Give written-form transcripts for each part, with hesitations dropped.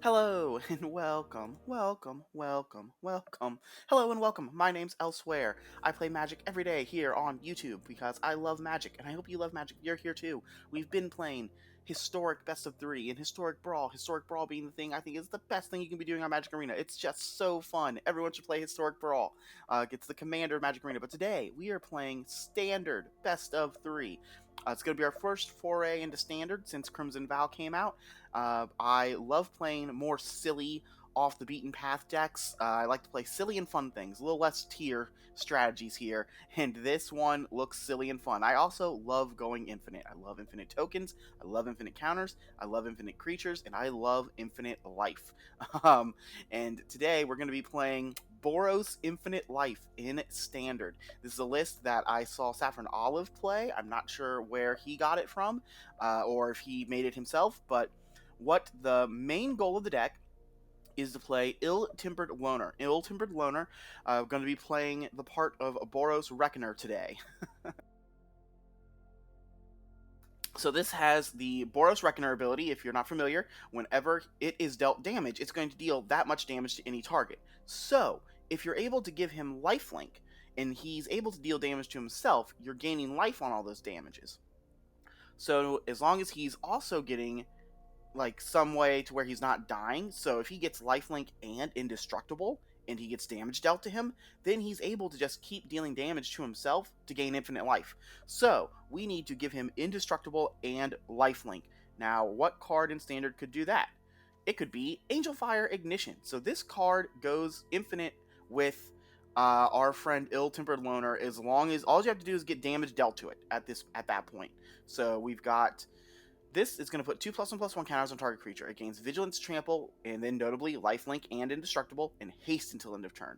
Hello and welcome. Hello and welcome. My name's Elsewhere. I play Magic every day here on YouTube because I love Magic, and I hope you love Magic. You're here too. We've been playing Historic Best of 3 and Historic Brawl. Historic Brawl being the thing I think is the best thing you can be doing on Magic Arena. It's just so fun. Everyone should play Historic Brawl. It's the commander of Magic Arena. But today we are playing Standard Best of 3. It's going to be our first foray into Standard since Crimson Vow came out. I love playing more silly, off the beaten path decks. I like to play silly and fun things, a little less tier strategies here, and this one looks silly and fun. I also love going infinite. I love infinite tokens, I love infinite counters, I love infinite creatures, and I love infinite life. And today we're going to be playing Boros Infinite Life in Standard. This is a list that I saw Saffron Olive play. I'm not sure where he got it from, or if he made it himself, but what the main goal of the deck is to play Ill-Tempered Loner. Ill-Tempered Loner, going to be playing the part of Boros Reckoner today. So this has the Boros Reckoner ability. If you're not familiar, whenever it is dealt damage, it's going to deal that much damage to any target. So if you're able to give him lifelink, and he's able to deal damage to himself, you're gaining life on all those damages. So as long as he's also getting like some way to where he's not dying. So if he gets lifelink and indestructible and he gets damage dealt to him, then he's able to just keep dealing damage to himself to gain infinite life. So we need to give him indestructible and lifelink. Now, what card in Standard could do that? It could be Angel Fire Ignition. So this card goes infinite with our friend Ill-Tempered Loner, as long as all you have to do is get damage dealt to it at that point. So we've got this is going to put 2+1/+1 counters on target creature. It gains Vigilance, Trample, and then notably Lifelink and Indestructible, and Haste until end of turn.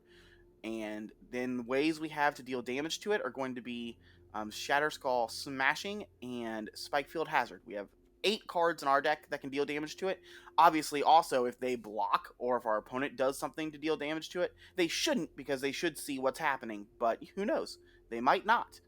And then ways we have to deal damage to it are going to be Shatterskull Smashing and Spikefield Hazard. We have 8 cards in our deck that can deal damage to it. Obviously, also, if they block or if our opponent does something to deal damage to it, they shouldn't because they should see what's happening, but who knows? They might not.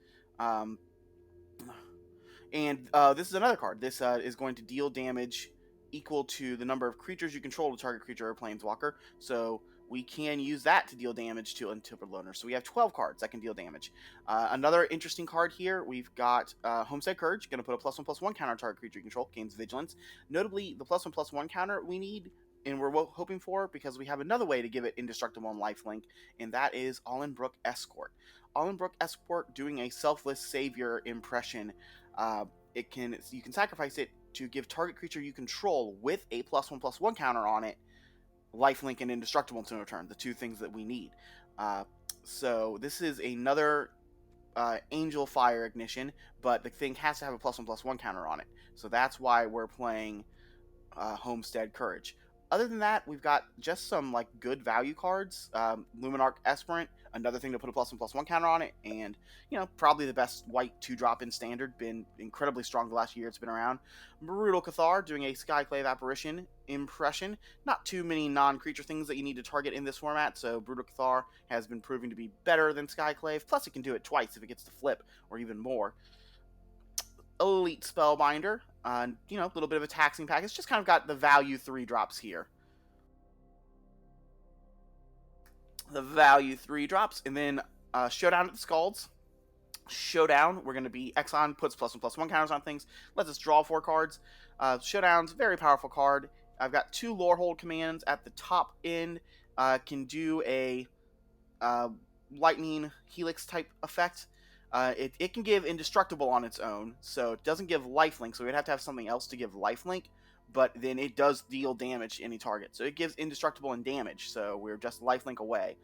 And this is another card. This is going to deal damage equal to the number of creatures you control to target creature or planeswalker. So we can use that to deal damage to Ill-Tempered Loner. So we have 12 cards that can deal damage. Another interesting card here, we've got Homestead Courage, going to put a +1/+1 counter on target creature you control, gains Vigilance. Notably, the +1/+1 counter we need, and we're hoping for, because we have another way to give it indestructible and lifelink, and that is Allenbrook Escort. Allenbrook Escort doing a selfless savior impression. You can sacrifice it to give target creature you control with a +1/+1 counter on it lifelink and indestructible until return, the two things that we need. So this is another Angel Fire Ignition, but the thing has to have a +1/+1 counter on it. So that's why we're playing Homestead Courage. Other than that, we've got just some like good value cards. Luminarch Esperant, another thing to put a +1/+1 counter on it, and probably the best white 2-drop in Standard. Been incredibly strong the last year it's been around. Brutal Cathar doing a Skyclave Apparition impression. Not too many non-creature things that you need to target in this format, so Brutal Cathar has been proving to be better than Skyclave. Plus, it can do it twice if it gets to flip, or even more. Elite Spellbinder, a little bit of a taxing pack. It's just kind of got the value 3-drops here. The value 3-drops, and then Showdown at the Scalds. Showdown, we're going to be Exxon, puts +1/+1 counters on things, lets us draw 4 cards. Showdown's a very powerful card. I've got 2 Lorehold commands at the top end. Can do a Lightning Helix type effect. It can give Indestructible on its own, so it doesn't give lifelink, so we'd have to have something else to give lifelink, but then it does deal damage to any target. So it gives Indestructible and damage, so we're just lifelink away.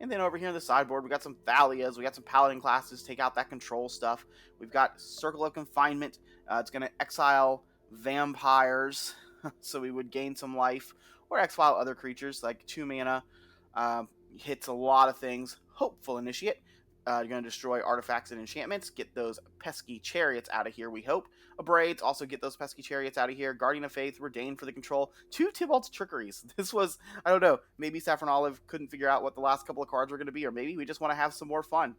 And then over here on the sideboard, we got some Thalias, we got some Paladin classes, take out that control stuff. We've got Circle of Confinement. It's going to exile vampires, so we would gain some life, or exile other creatures, like 2 mana. Hits a lot of things. Hopeful Initiate. You're going to destroy artifacts and enchantments. Get those pesky chariots out of here, we hope. Abrades, also get those pesky chariots out of here. Guardian of Faith, Redain for the control. 2 Tybalt's Trickeries. This was, I don't know, maybe Saffron Olive couldn't figure out what the last couple of cards were going to be, or maybe we just want to have some more fun.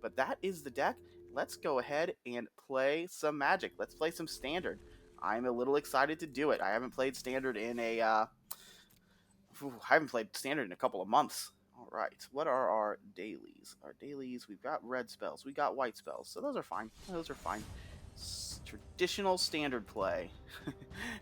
But that is the deck. Let's go ahead and play some Magic. Let's play some Standard. I'm a little excited to do it. I haven't played Standard in I haven't played Standard in a couple of months. All right, what are our dailies? Our dailies, we've got red spells, we got white spells, so those are fine. Those are fine. Traditional Standard play.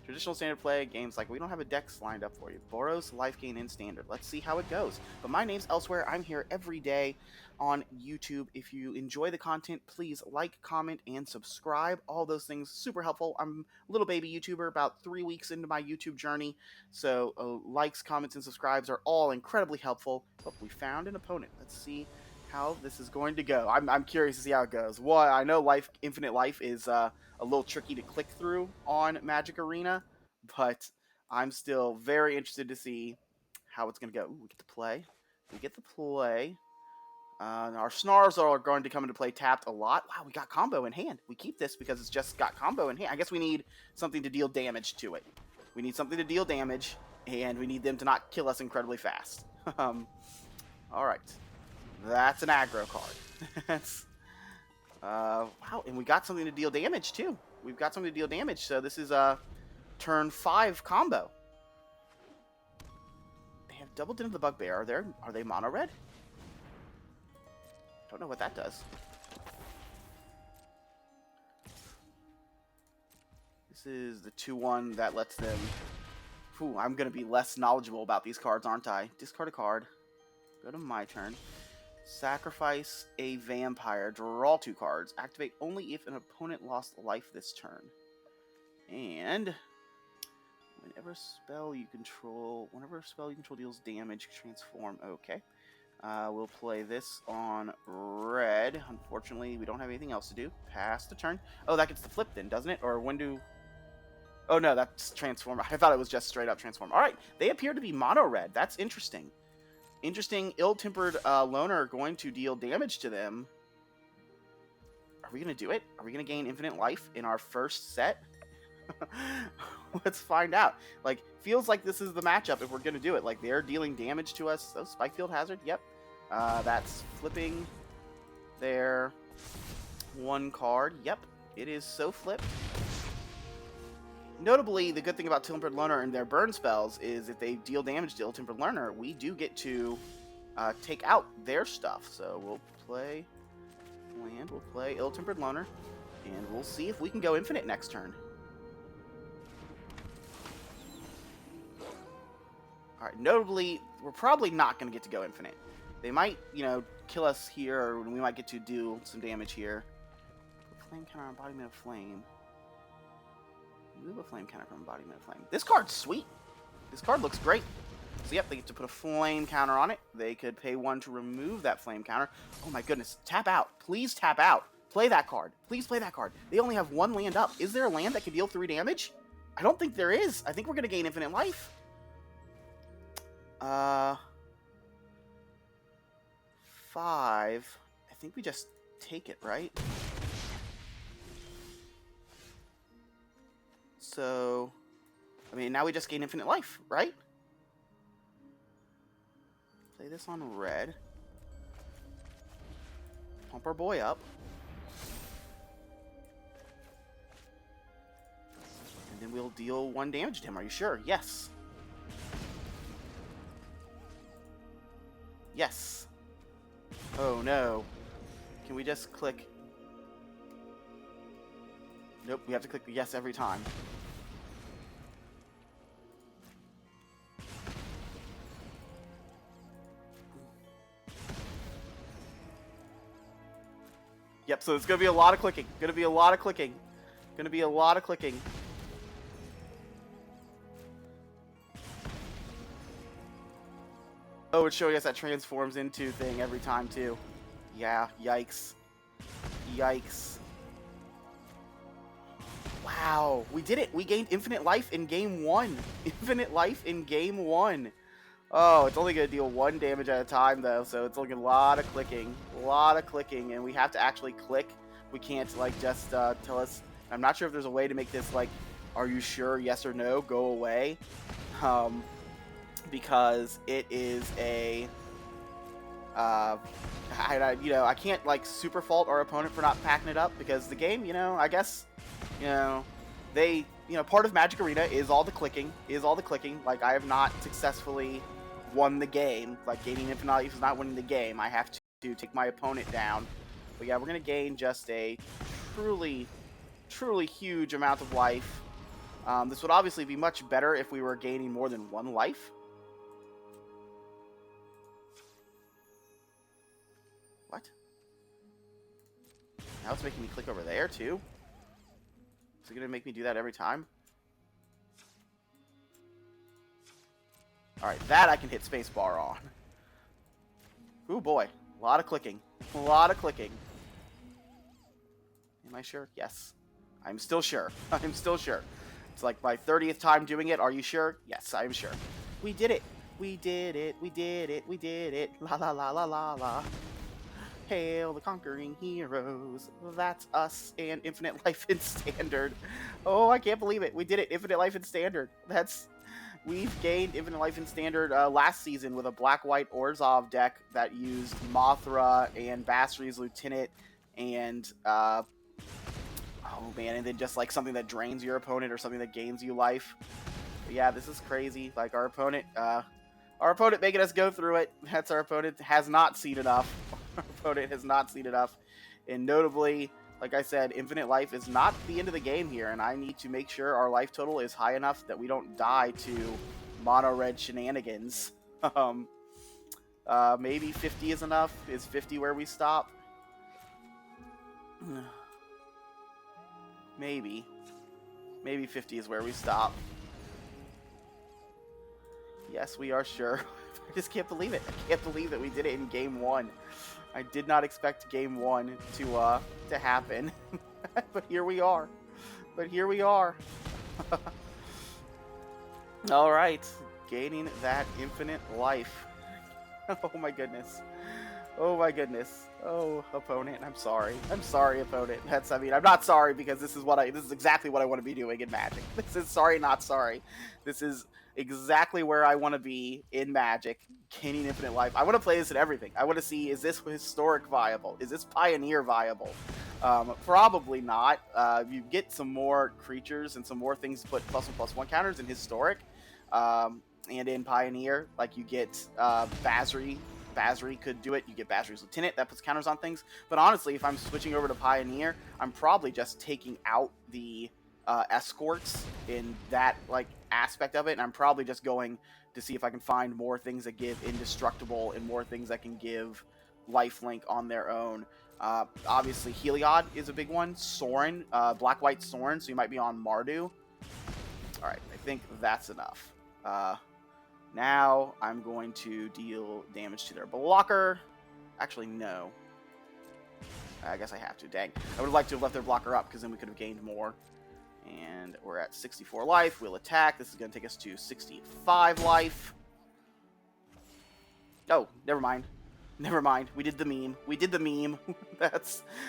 Traditional Standard play games like we don't have a dex lined up for you. Boros, life gain, and Standard. Let's see how it goes. But my name's Elsewhere. I'm here every day on YouTube. If you enjoy the content, please like, comment, and subscribe. All those things super helpful. I'm a little baby YouTuber, about 3 weeks into my YouTube journey, so likes, comments, and subscribes are all incredibly helpful. Oh, we found an opponent. Let's see how this is going to go. I'm curious to see how it goes. Well, I know Infinite Life is a little tricky to click through on Magic Arena, but I'm still very interested to see how it's going to go. Ooh, we get to play. We get to play. Our Snarls are going to come into play tapped a lot. Wow, we got combo in hand. We keep this because it's just got combo in hand. I guess we need something to deal damage to it. We need something to deal damage, and we need them to not kill us incredibly fast. All right. That's an aggro card. That's wow, and we got something to deal damage too. We've got something to deal damage, so this is a turn 5 combo. They have doubled into the Bugbear. Are they mono red? Don't know what that does. This is the 2/1 that lets them. Ooh, I'm gonna be less knowledgeable about these cards, aren't I? Discard a card. Go to my turn. Sacrifice a vampire. Draw 2 cards. Activate only if an opponent lost life this turn. And whenever a spell you control deals damage, transform. Okay. We'll play this on red. Unfortunately, we don't have anything else to do. Pass the turn. Oh, that gets the flip then, doesn't it? Or when do... Oh, no, that's transform. I thought it was just straight up transform. All right. They appear to be mono red. That's interesting. Interesting, ill-tempered loner going to deal damage to them. Are we going to do it? Are we going to gain infinite life in our first set? Let's find out. Like, feels like this is the matchup if we're going to do it. Like, they're dealing damage to us. Oh, Spike Field Hazard, yep. That's flipping their 1 card. Yep, it is so flipped. Notably, the good thing about Ill-Tempered Loner and their burn spells is if they deal damage to Ill-Tempered Loner, we do get to take out their stuff. So we'll play land, we'll play Ill-Tempered Loner, and we'll see if we can go infinite next turn. Alright, notably, we're probably not going to get to go infinite. They might, kill us here, or we might get to do some damage here. Flame counter, embodiment of flame. Move a flame counter from embodiment of flame. This card's sweet. This card looks great. So yep, they get to put a flame counter on it. They could pay 1 to remove that flame counter. Oh my goodness, tap out. Please tap out. Play that card. Please play that card. They only have 1 land up. Is there a land that can deal 3 damage? I don't think there is. I think we're going to gain infinite life. 5. I think we just take it, right? So, I mean, now we just gain infinite life, right? Play this on red. Pump our boy up. And then we'll deal 1 damage to him. Are you sure? Yes. Yes. Oh, no. Can we just click? Nope, we have to click the yes every time. Yep, so it's going to be a lot of clicking. Going to be a lot of clicking. Going to be a lot of clicking. Oh, it's showing us that transforms into thing every time, too. Yeah, yikes. Yikes. Wow, we did it. We gained infinite life in game 1. Infinite life in game 1. Oh, it's only going to deal 1 damage at a time, though, so it's looking a lot of clicking. A lot of clicking, and we have to actually click. We can't, like, just tell us... I'm not sure if there's a way to make this, like, are you sure, yes or no, go away. Because it is a... I can't, like, super fault our opponent for not packing it up, because the game, I guess, they you know, part of Magic Arena is all the clicking. Like, I have not successfully won the game. Like, gaining infinite life is not winning the game. I have to take my opponent down. But yeah, we're gonna gain just a truly huge amount of life. This would obviously be much better if we were gaining more than one life. What? Now it's making me click over there, too? Is it going to make me do that every time? Alright, that I can hit spacebar on. Ooh, boy. A lot of clicking. A lot of clicking. Am I sure? Yes. I'm still sure. I'm still sure. It's like my 30th time doing it. Are you sure? Yes, I'm sure. We did it. We did it. We did it. We did it. La la la la la la. Hail the conquering heroes. That's us and infinite life in standard. Oh, I can't believe it. We did it. Infinite life in standard. We've gained infinite life in standard last season with a black-white Orzhov deck that used Mothra and Basri's Lieutenant and oh man, and then just like something that drains your opponent or something that gains you life. But yeah, this is crazy. Like our opponent making us go through it. That's our opponent has not seen enough. Our opponent has not seen enough. And notably, like I said, infinite life is not the end of the game here, and I need to make sure our life total is high enough that we don't die to mono-red shenanigans. Maybe 50 is enough. Is 50 where we stop? Maybe. Maybe 50 is where we stop. Yes, we are sure. I just can't believe it. I can't believe that we did it in game 1. I did not expect game 1 to happen. But here we are. But here we are. Alright. Gaining that infinite life. Oh my goodness. Oh my goodness. Oh, opponent, I'm sorry. I'm sorry, opponent. I'm not sorry because this is exactly what I want to be doing in Magic. This is sorry, not sorry. This is exactly where I want to be in Magic, gaining infinite life. I want to play this in everything. I want to see, is this historic viable? Is this pioneer viable? Probably not. You get some more creatures and some more things to put +1/+1 counters in historic. And in pioneer, like you get Basri. Basri could do it. You get Basri's Lieutenant. That puts counters on things. But honestly, if I'm switching over to Pioneer, I'm probably just taking out the escorts in that like aspect of it. And I'm probably just going to see if I can find more things that give indestructible and more things that can give lifelink on their own. Obviously, Heliod is a big one. Sorin, black-white Sorin, so you might be on Mardu. All right, I think that's enough. Now I'm going to deal damage to their blocker. Actually, no. I guess I have to. Dang. I would have liked to have left their blocker up because then we could have gained more. And we're at 64 life. We'll attack. This is going to take us to 65 life. Oh, never mind. Never mind. We did the meme. We did the meme.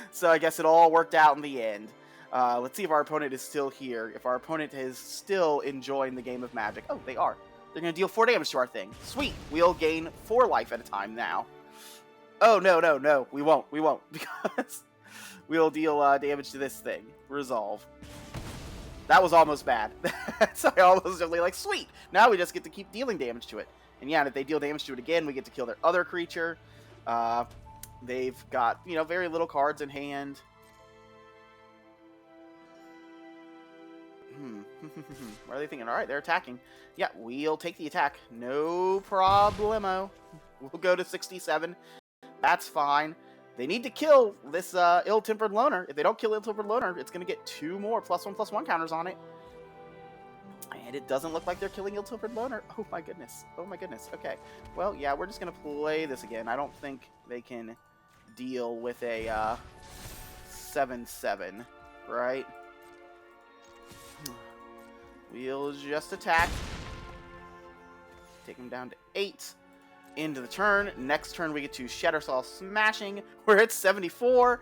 So I guess it all worked out in the end. Let's see if our opponent is still here. If our opponent is still enjoying the game of Magic. Oh, they are. They're going to deal 4 damage to our thing. Sweet. We'll gain 4 life at a time now. Oh, no. We won't. Because we'll deal damage to this thing. Resolve. That was almost bad. So I almost was like, sweet. Now we just get to keep dealing damage to it. And yeah, and if they deal damage to it again, we get to kill their other creature. They've got, very little cards in hand. What are they thinking? All right, they're attacking. Yeah, we'll take the attack. No problemo. We'll go to 67. That's fine. They need to kill this ill-tempered loner. If they don't kill ill-tempered loner, it's going to get 2 more +1/+1 counters on it. And it doesn't look like they're killing ill-tempered loner. Oh my goodness. Oh my goodness. Okay. Well, yeah, we're just going to play this again. I don't think they can deal with a 7/7, right? We'll just attack. Take him down to 8. Into the turn. Next turn we get to Shattersaw Smashing. We're at 74.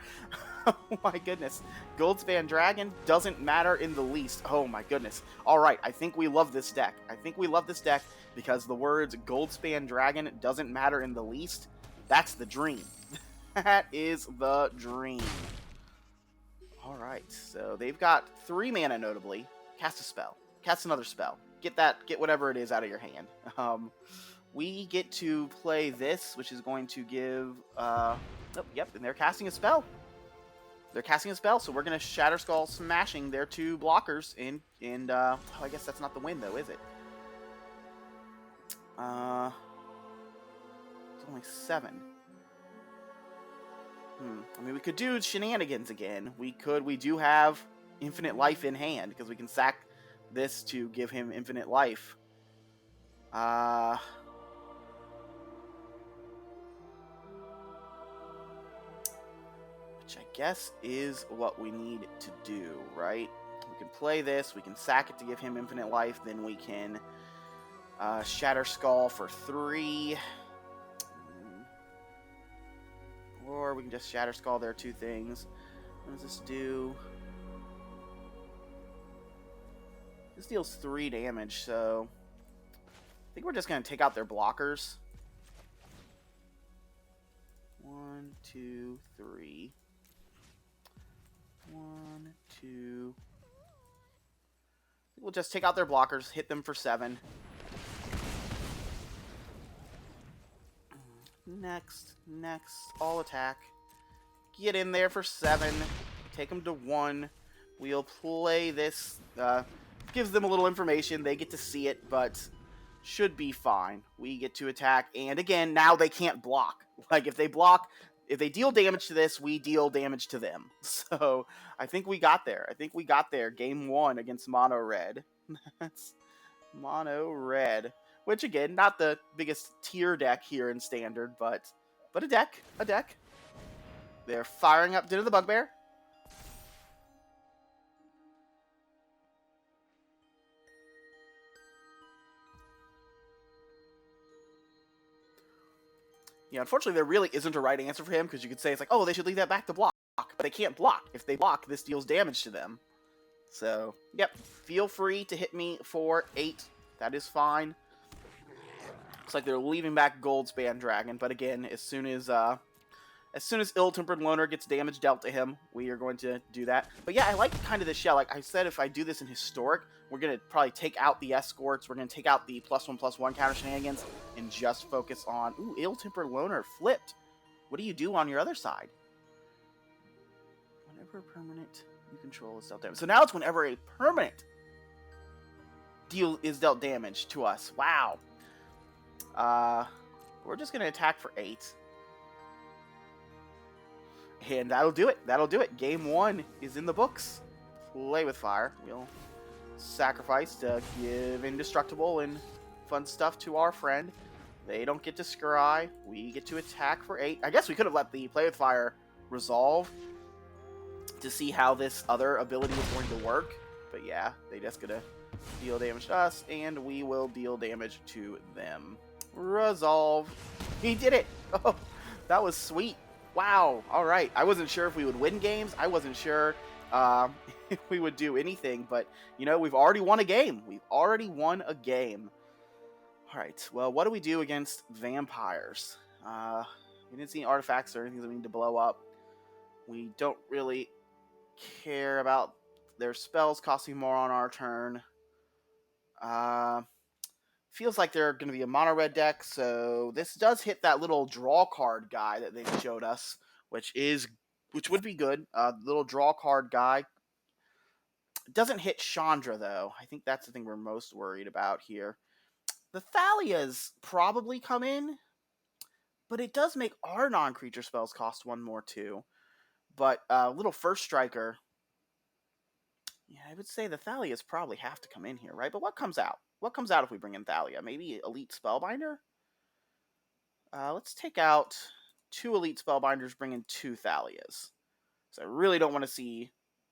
Oh my goodness. Goldspan Dragon doesn't matter in the least. Oh my goodness. Alright, I think we love this deck. I think we love this deck because the words Goldspan Dragon doesn't matter in the least. That's the dream. That is the dream. Alright, so they've got 3 mana notably. Cast a spell. Cast another spell. Get whatever it is out of your hand. We get to play this, which is going to give, oh, yep, and they're casting a spell. They're casting a spell, so we're going to Shatter Skull smashing their 2 blockers and oh, I guess that's not the win, though, is it? It's only 7. I mean, we could do shenanigans again. We do have infinite life in hand, because we can sack this to give him infinite life. Which I guess is what we need to do, right? We can play this, we can sack it to give him infinite life, then we can Shatter Skull for 3. Or we can just Shatter Skull their 2 things. What does this do? This deals 3 damage, so I think we're just going to take out their blockers. 1, 2, 3. 1, 2. We'll just take out their blockers, hit them for 7. Next, all attack. Get in there for 7. Take them to 1. We'll play this. Gives them a little information. They get to see it, but should be fine. We get to attack, and again, now they can't block. Like, if they block, if they deal damage to this, we deal damage to them. So, I think we got there. Game 1 against Mono Red. That's Mono Red. Which, again, not the biggest tier deck here in Standard, but a deck. They're firing up Din of the Bugbear. Yeah, unfortunately, there really isn't a right answer for him, because you could say it's like, oh, they should leave that back to block, but they can't block. If they block, this deals damage to them. So, yep, feel free to hit me for 8. That is fine. Looks like they're leaving back Goldspan Dragon, but again, as soon as Ill-Tempered Loner gets damage dealt to him, we are going to do that. But yeah, I like kind of the shell. Like I said, if I do this in Historic, we're going to probably take out the Escorts, we're going to take out the +1/+1 counter shenanigans, and just focus on, ooh, Ill-Tempered Loner flipped. What do you do on your other side? Whenever a permanent you control is dealt damage. So now it's whenever a permanent is dealt damage to us. Wow. We're just going to attack for 8. And that'll do it. Game 1 is in the books. Play with fire. We'll sacrifice to give indestructible and fun stuff to our friend. They don't get to scry. We get to attack for 8. I guess we could have let the play with fire resolve to see how this other ability was going to work. But yeah, they just gonna deal damage to us, and we will deal damage to them. Resolve. He did it! Oh, that was sweet. Wow. All right. I wasn't sure if we would win games. I wasn't sure if we would do anything. But, you know, we've already won a game. All right. Well, what do we do against vampires? We didn't see any artifacts or anything that we need to blow up. We don't really care about their spells costing more on our turn. Feels like they're going to be a mono red deck, so this does hit that little draw card guy that they showed us, which would be good. Little draw card guy. It doesn't hit Chandra, though. I think that's the thing we're most worried about here. The Thalias probably come in, but it does make our non-creature spells cost 1 more, too. But little First Striker, yeah, I would say the Thalias probably have to come in here, right? But what comes out? What comes out if we bring in Thalia? Maybe Elite Spellbinder? Let's take out 2 Elite Spellbinders, bring in 2 Thalias. So I really don't want to see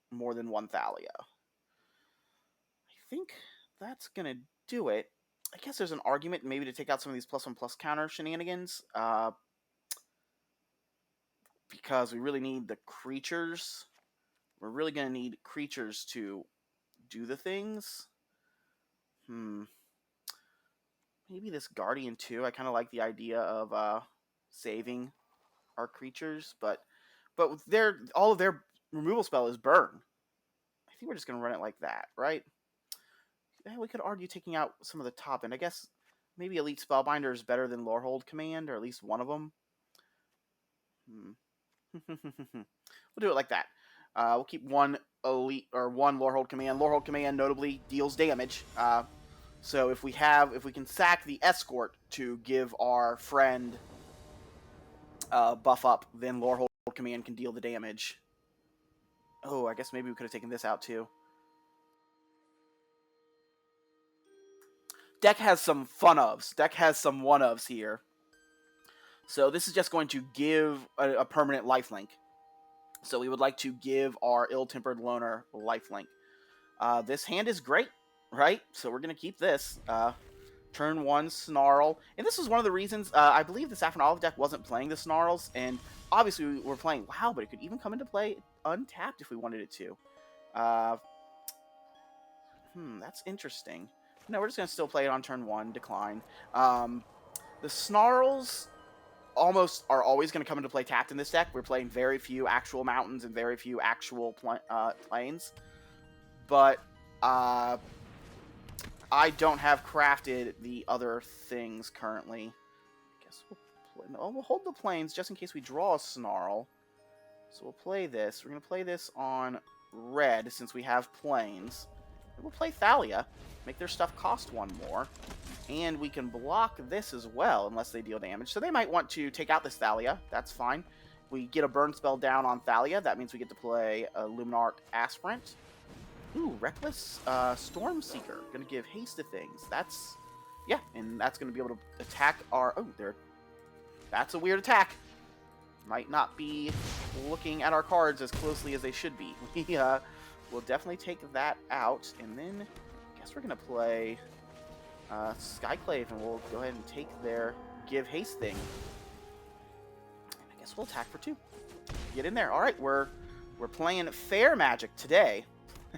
more than 1 Thalia. I think that's going to do it. I guess there's an argument maybe to take out some of these +1/+ counter shenanigans. Because we really need the creatures. We're really going to need creatures to do the things. Maybe this Guardian too. I kind of like the idea of saving our creatures, but all of their removal spell is burn. I think we're just gonna run it like that, right? we could argue taking out some of the top end. I guess maybe Elite Spellbinder is better than Lorehold Command, or at least one of them. We'll do it like that. We'll keep one Elite or one Lorehold Command. Lorehold Command notably deals damage. So if we can sack the Escort to give our friend buff up, then Lorehold Command can deal the damage. Oh, I guess maybe we could have taken this out too. Deck has some fun-ofs. Deck has some one-ofs here. So this is just going to give a permanent lifelink. So we would like to give our Ill-Tempered Loner lifelink. This hand is great, right? So we're going to keep this. Turn 1 Snarl. And this is one of the reasons, I believe the Saffron Olive deck wasn't playing the Snarls. And obviously we were playing WoW, but it could even come into play untapped if we wanted it to. That's interesting. No, we're just going to still play it on turn 1, decline. The Snarls almost are always going to come into play tapped in this deck. We're playing very few actual mountains and very few actual plains. But I don't have crafted the other things currently. I guess we'll hold the plains just in case we draw a Snarl. So we'll play this. We're going to play this on red since we have plains. And we'll play Thalia. Make their stuff cost 1 more. And we can block this as well, unless they deal damage. So they might want to take out this Thalia. That's fine. We get a burn spell down on Thalia. That means we get to play a Luminarch Aspirant. Ooh, Reckless Stormseeker. Gonna give haste to things. That's... yeah, and that's gonna be able to attack our... oh, there. That's a weird attack. Might not be looking at our cards as closely as they should be. We'll definitely take that out. And then, I guess we're gonna play... Skyclave, and we'll go ahead and take their give haste thing. And I guess we'll attack for 2. Get in there. All right, we're playing fair Magic today.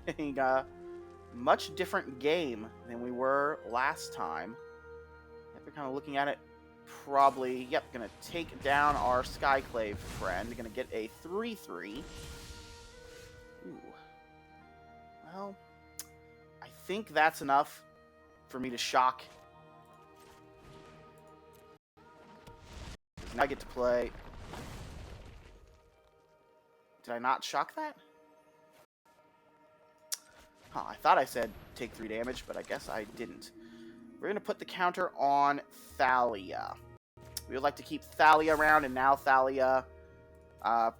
A much different game than we were last time. If we're kind of looking at it, probably gonna take down our Skyclave friend. Gonna get a 3/3. Ooh. Well, I think that's enough for me to shock. Now I get to play... did I not shock that? Huh, I thought I said take 3 damage, but I guess I didn't. We're going to put the counter on Thalia. We would like to keep Thalia around, and now Thalia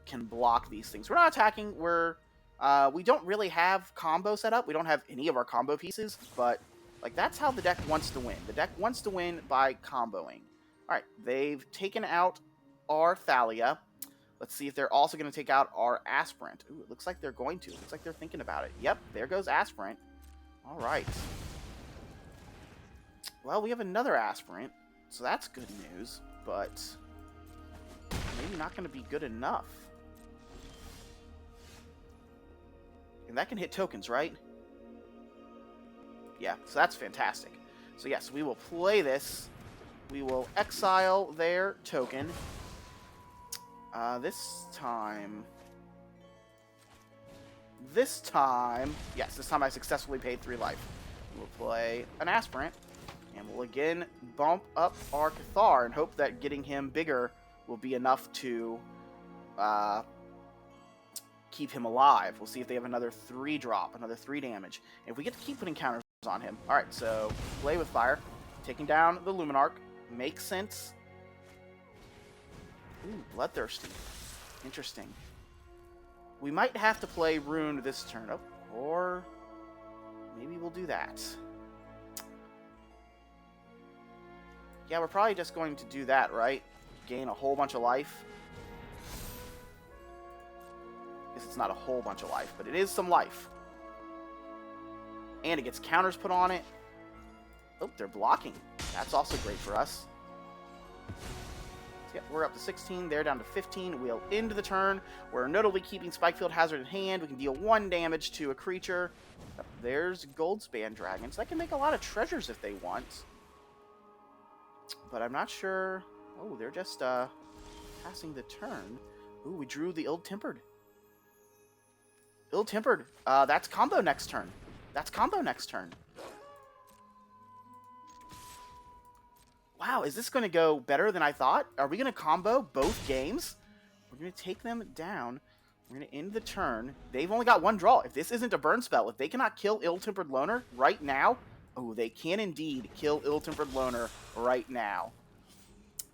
can block these things. We're not attacking. We don't really have combo set up. We don't have any of our combo pieces, but... like, that's how the deck wants to win. The deck wants to win by comboing. Alright, they've taken out our Thalia. Let's see if they're also going to take out our Aspirant. Ooh, it looks like they're going to. It looks like they're thinking about it. Yep, there goes Aspirant. Alright. Well, we have another Aspirant, so that's good news, but maybe not going to be good enough. And that can hit tokens, right? Yeah, so that's fantastic. So yes, we will play this. We will exile their token. This time, yes, this time I successfully paid 3 life. We'll play an Aspirant, and we'll again bump up our Cathar and hope that getting him bigger will be enough to keep him alive. We'll see if they have another 3 drop, another 3 damage. And if we get to keep putting counters on him. Alright, so play with fire. Taking down the Luminarch. Makes sense. Ooh, Bloodthirsty. Interesting. We might have to play Rune this turn. Oh, or maybe we'll do that. Yeah, we're probably just going to do that, right? Gain a whole bunch of life. Guess it's not a whole bunch of life, but it is some life. And it gets counters put on it. Oh, they're blocking. That's also great for us. So, yep, we're up to 16. They're down to 15. We'll end the turn. We're notably keeping Spikefield Hazard in hand. We can deal 1 damage to a creature. Oh, there's Goldspan Dragons. That can make a lot of treasures if they want. But I'm not sure... oh, they're just passing the turn. Ooh, we drew the Ill-Tempered. Ill-Tempered. That's combo next turn. That's combo next turn. Wow, is this going to go better than I thought? Are we going to combo both games? We're going to take them down. We're going to end the turn. They've only got one draw. If this isn't a burn spell, if they cannot kill Ill-Tempered Loner right now, oh, they can indeed kill Ill-Tempered Loner right now.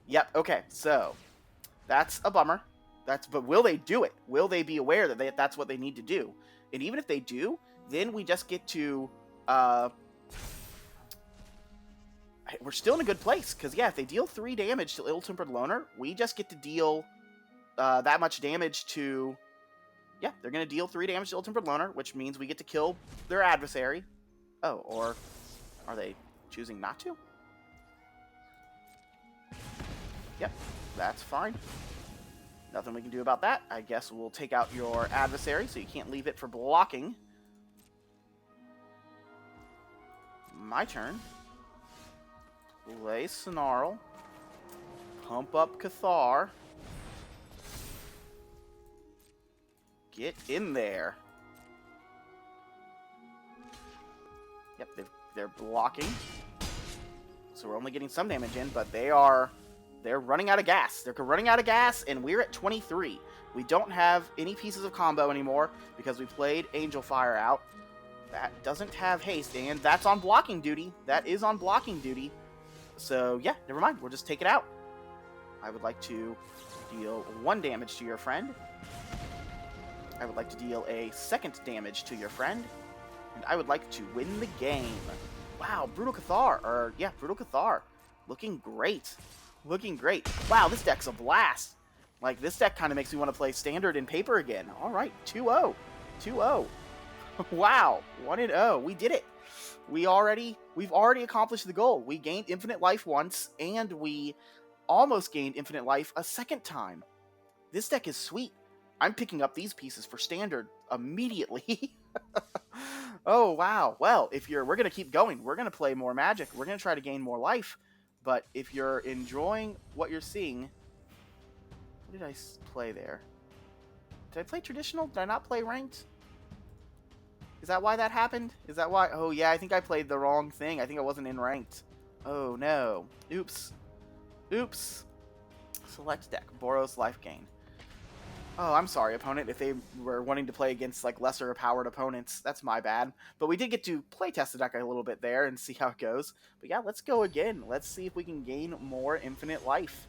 Yep, okay, so that's a bummer. But will they do it? Will they be aware that that's what they need to do? And even if they do, then we just get to... we're still in a good place, because, yeah, if they deal 3 damage to Ill-Tempered Loner, we just get to deal that much damage to... Yeah, they're going to deal 3 damage to Ill-Tempered Loner, which means we get to kill their adversary. Oh, or are they choosing not to? Yep, that's fine. Nothing we can do about that. I guess we'll take out your adversary, so you can't leave it for blocking. My turn. Play Snarl. Pump up Cathar. Get in there. Yep, they're blocking. So we're only getting some damage in, but they're running out of gas. They're running out of gas, and we're at 23. We don't have any pieces of combo anymore because we played Angel Fire out. That doesn't have haste, and that's on blocking duty. That is on blocking duty. So, yeah, never mind. We'll just take it out. I would like to deal 1 damage to your friend. I would like to deal a 2nd damage to your friend. And I would like to win the game. Wow, Brutal Cathar. Brutal Cathar. Looking great. Looking great. Wow, this deck's a blast. Like, this deck kind of makes me want to play Standard and Paper again. All right, 2-0. 2-0. Wow, 1-0. We did it. We've already accomplished the goal. We gained infinite life once, and we almost gained infinite life a 2nd time. This deck is sweet. I'm picking up these pieces for Standard immediately. Oh, wow. Well, we're going to keep going. We're going to play more Magic. We're going to try to gain more life. But if you're enjoying what you're seeing... What did I play there? Did I play Traditional? Did I not play Ranked? Is that why that happened? Is that why? Oh, yeah, I think I played the wrong thing. I think I wasn't in Ranked. Oh, no. Oops. Oops. Select deck. Boros Life Gain. Oh, I'm sorry, opponent, if they were wanting to play against, like, lesser-powered opponents. That's my bad. But we did get to playtest the deck a little bit there and see how it goes. But yeah, let's go again. Let's see if we can gain more infinite life.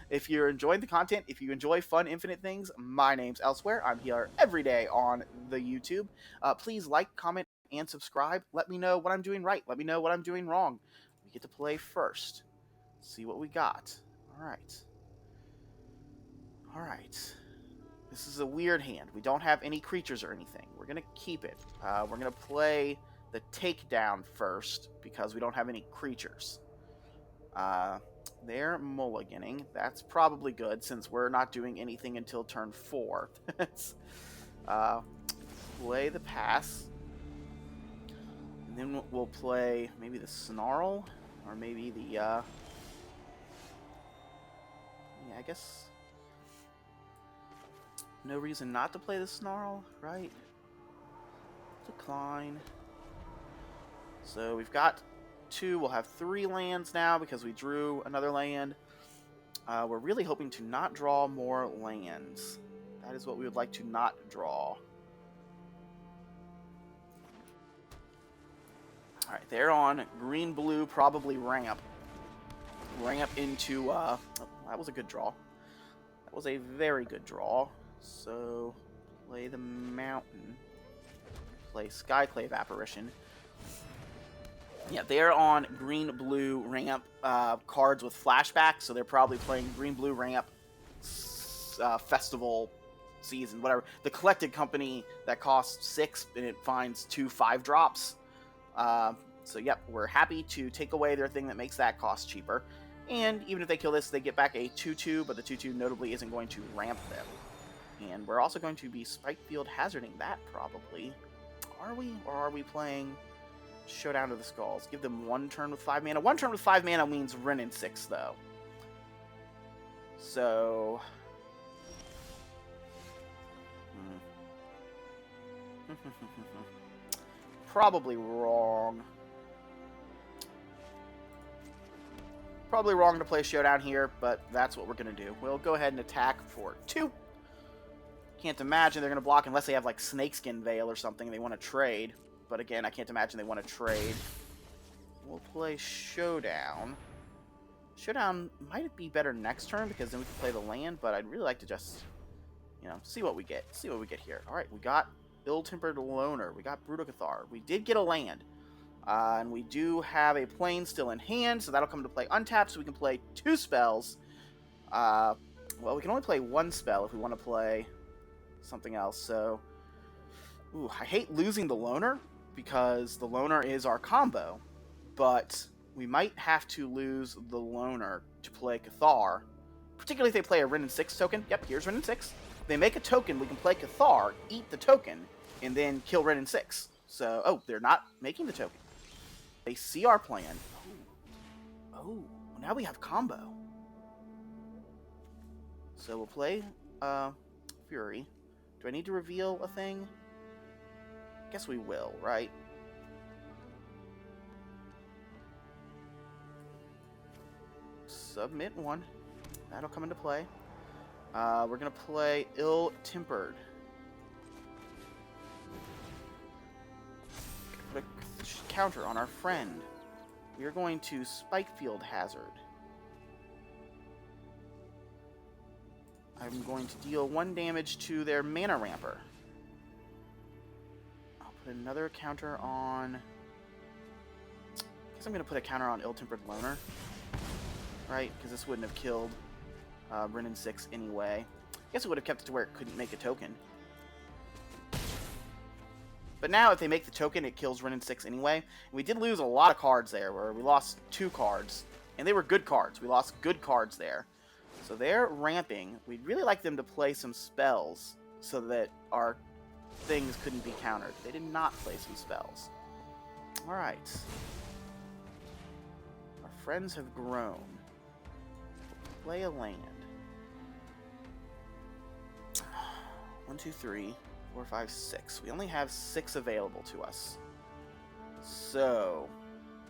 If you're enjoying the content, if you enjoy fun infinite things, my name's Elsewhere. I'm here every day on the YouTube. Please like, comment, and subscribe. Let me know what I'm doing right. Let me know what I'm doing wrong. We get to play first. See what we got. All right. All right. This is a weird hand. We don't have any creatures or anything. We're going to keep it. We're going to play the takedown first because we don't have any creatures. They're mulliganing. That's probably good since we're not doing anything until turn 4. Play the pass. And then we'll play maybe the Snarl or maybe the... yeah, I guess... No reason not to play the Snarl, right? Decline. So we've got 2. We'll have 3 lands now because we drew another land. We're really hoping to not draw more lands. That is what we would like to not draw. Alright, they're on green-blue, probably ramp. Ramp into... oh, that was a good draw. That was a very good draw. So, play the Mountain. Play Skyclave Apparition. Yeah, they're on green-blue ramp cards with flashback, so they're probably playing green-blue ramp festival season, whatever. The collected company that costs 6 and it finds 2 5-drops. So, yep, we're happy to take away their thing that makes that cost cheaper. And even if they kill this, they get back a 2-2, but the 2-2 notably isn't going to ramp them. And we're also going to be Spikefield Hazarding that, probably. Are we? Or are we playing Showdown of the Skulls? Give them 1 turn with 5 mana. 1 turn with 5 mana means Wrenn and 6, though. So... probably wrong. Probably wrong to play Showdown here, but that's what we're going to do. We'll go ahead and attack for 2. Can't imagine they're going to block unless they have, like, Snakeskin Veil or something they want to trade. But again, I can't imagine they want to trade. We'll play Showdown. Showdown might be better next turn because then we can play the land, but I'd really like to just, you know, see what we get. See what we get here. Alright, we got Ill-Tempered Loner. We got Brutocathar. We did get a land. And we do have a plane still in hand, so that'll come into play untapped, so we can play 2 spells. Well, we can only play 1 spell if we want to play something else, so... Ooh, I hate losing the Loner, because the Loner is our combo, but we might have to lose the Loner to play Cathar, particularly if they play a Wrenn and 6 token. Yep, here's Wrenn and 6. If they make a token, we can play Cathar, eat the token, and then kill Wrenn and 6. So, oh, they're not making the token. They see our plan. Oh, now we have combo. So we'll play Fury. Do I need to reveal a thing? Guess we will, right? Submit 1. That'll come into play. We're going to play Ill-Tempered. Put a counter on our friend. We are going to Spikefield Hazard. I'm going to deal 1 damage to their Mana Ramper. I'll put another counter on... I guess I'm going to put a counter on Ill-Tempered Loner. Right? Because this wouldn't have killed Wrenn and 6 anyway. I guess it would have kept it to where it couldn't make a token. But now, if they make the token, it kills Wrenn and 6 anyway. And we did lose a lot of cards there, where we lost 2 cards. And they were good cards. We lost good cards there. So they're ramping. We'd really like them to play some spells so that our things couldn't be countered. They did not play some spells. Alright. Our friends have grown. Play a land. 1, 2, 3... 4, 5, 6. We only have 6 available to us. So...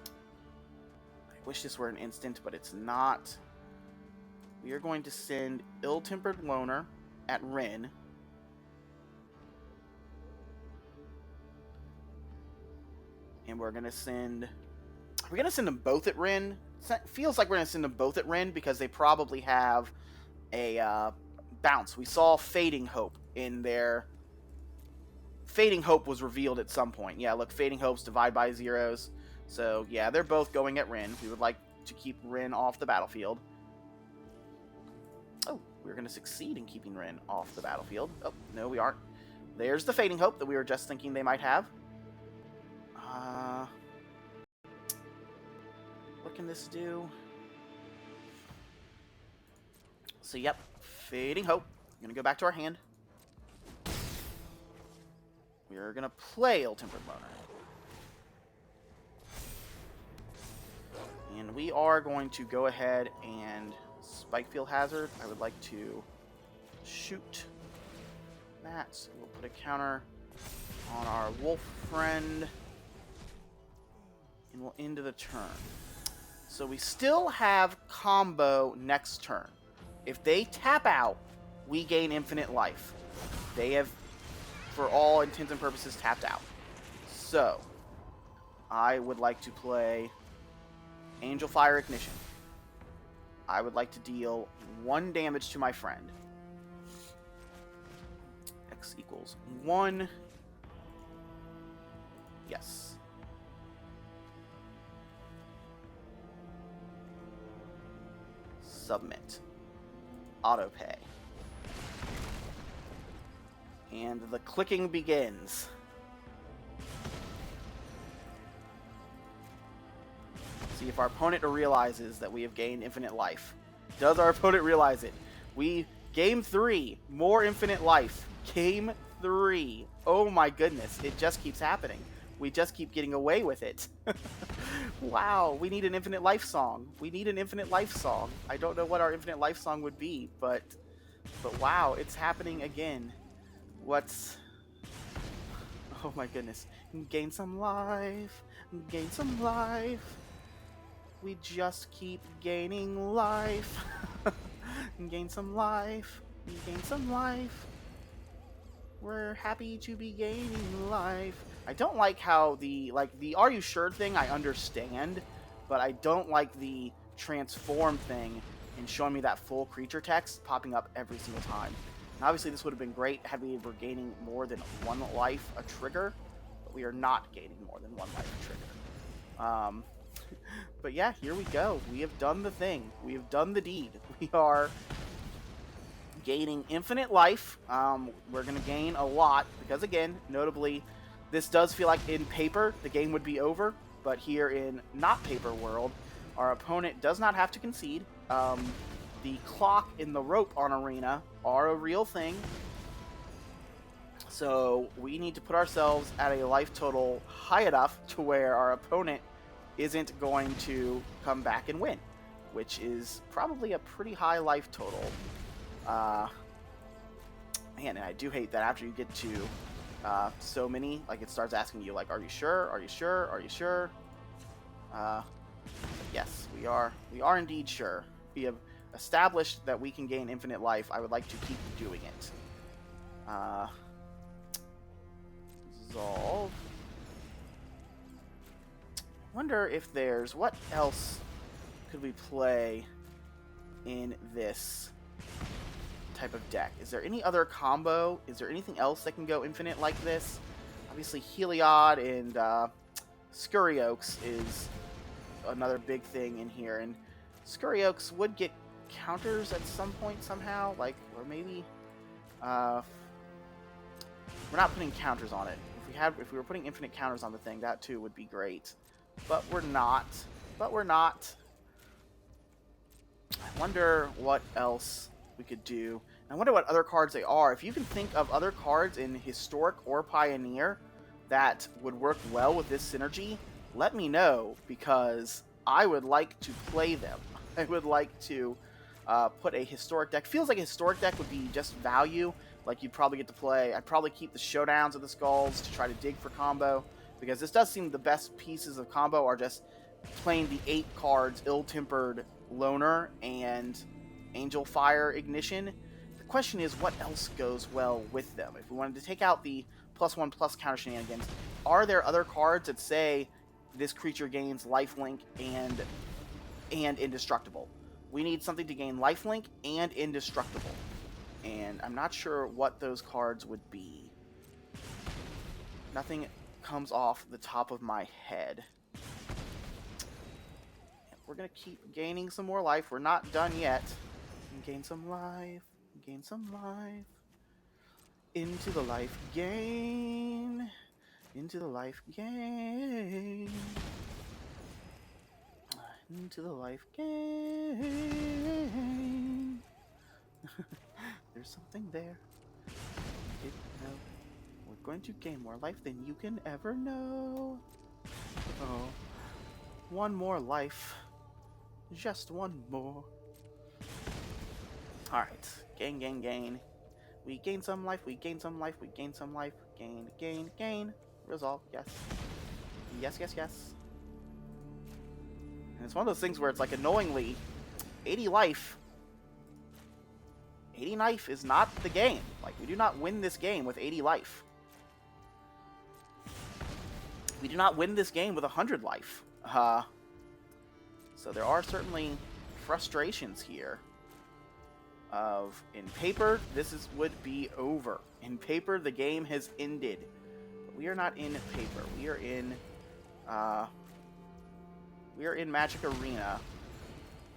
I wish this were an instant, but it's not. We are going to send Ill-Tempered Loner at Wrenn. And we're going to send... Are we going to send them both at Wrenn? It feels like we're going to send them both at Wrenn because they probably have a bounce. We saw Fading Hope in their... Fading Hope was revealed at some point. Yeah, look, Fading Hope's divide by zeros. So, yeah, they're both going at Wrenn. We would like to keep Wrenn off the battlefield. Oh, we're going to succeed in keeping Wrenn off the battlefield. Oh, no, we aren't. There's the Fading Hope that we were just thinking they might have. What can this do? So, yep, Fading Hope. I'm going to go back to our hand. We're going to play Ill-Tempered Loner. And we are going to go ahead and Spikefield Hazard. I would like to shoot that. So we'll put a counter on our wolf friend. And we'll end the turn. So we still have combo next turn. If they tap out, we gain infinite life. They have, for all intents and purposes, tapped out. So, I would like to play Angel Fire Ignition. I would like to deal 1 damage to my friend. X equals 1. Yes. Submit. Autopay. And the clicking begins. See if our opponent realizes that we have gained infinite life. Does our opponent realize it? Game 3, more infinite life. Game 3. Oh my goodness, it just keeps happening. We just keep getting away with it. Wow, we need an infinite life song. We need an infinite life song. I don't know what our infinite life song would be, but wow, it's happening again. What's... Oh my goodness. Gain some life. Gain some life. We just keep gaining life. Gain some life. Gain some life. We're happy to be gaining life. I don't like how the are you sure thing I understand, but I don't like the transform thing and showing me that full creature text popping up every single time. And obviously this would have been great had we were gaining more than one life a trigger, but we are not gaining more than one life a trigger. But yeah, here we go. We have done the thing. We have done the deed. We are gaining infinite life. We're going to gain a lot because, again, notably, this does feel like in paper the game would be over, but here in not paper world, our opponent does not have to concede. The clock and the rope on Arena are a real thing, so we need to put ourselves at a life total high enough to where our opponent isn't going to come back and win, which is probably a pretty high life total. Man, and I do hate that after you get to so many, like, it starts asking you, like, are you sure? Are you sure? Are you sure? Yes, we are. We are indeed sure. We have established that we can gain infinite life. I would like to keep doing it. Dissolve. Wonder if there's... What else could we play in this type of deck? Is there any other combo? Is there anything else that can go infinite like this? Obviously, Heliod and Scurryoaks is another big thing in here, and Scurryoaks would get counters at some point somehow, like, or maybe we're not putting counters on it. If we were putting infinite counters on the thing, that too would be great, but we're not. I wonder what else we could do. I wonder what other cards they are. If you can think of other cards in Historic or Pioneer that would work well with this synergy, let me know, because I would like to play them. I would like to put a Historic deck. Feels like a Historic deck would be just value. Like, you'd probably get to play... I'd probably keep the Showdowns of the Skulls to try to dig for combo, because this does seem the best pieces of combo are just playing the 8 cards Ill-Tempered Loner and Angel Fire Ignition. The question is, what else goes well with them? If we wanted to take out the +1/+ counter shenanigans, are there other cards that say this creature gains lifelink and indestructible? We need something to gain lifelink and indestructible, and I'm not sure what those cards would be. Nothing comes off the top of my head. We're gonna keep gaining some more life. We're not done yet. Gain some life. Gain some life. Into the life gain. Into the life gain. Into the life gain. There's something there. I didn't know. We're going to gain more life than you can ever know. Oh. One more life. Just one more. Alright. Gain. We gain some life, we gain some life, we gain some life. Gain. Resolve, yes. Yes. And it's one of those things where it's like, annoyingly, 80 life. 80 life is not the game. Like, we do not win this game with 80 life. We do not win this game with 100 life. So there are certainly frustrations here. In paper, would be over. In paper, the game has ended. But we are not in paper. We are in Magic Arena.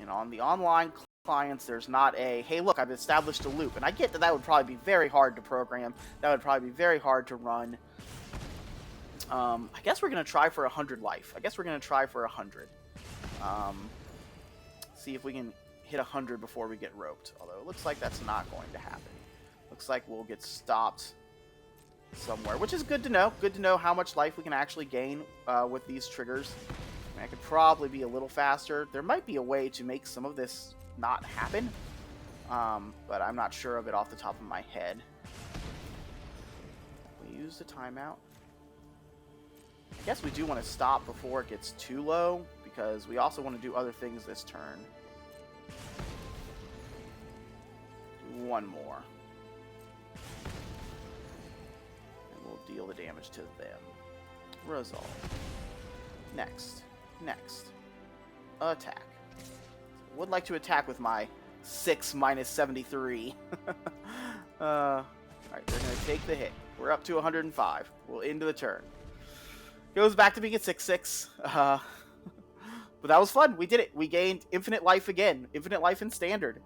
And on the online clients, there's not a, hey, look, I've established a loop. And I get that would probably be very hard to program. That would probably be very hard to run. I guess we're going to try for 100 life. See if we can hit 100 before we get roped. Although it looks like that's not going to happen. Looks like we'll get stopped somewhere, which is good to know. Good to know how much life we can actually gain with these triggers. I mean, I could probably be a little faster. There might be a way to make some of this not happen, but I'm not sure of it off the top of my head. We use the timeout. I guess we do want to stop before it gets too low, because we also want to do other things this turn. Do one more. And we'll deal the damage to them. Resolve. Next. Next. Attack. Would like to attack with my 6 minus 73. Alright, they're going to take the hit. We're up to 105. We'll end the turn. Goes back to being at 6/6. But that was fun. We did it. We gained infinite life again. Infinite life in standard.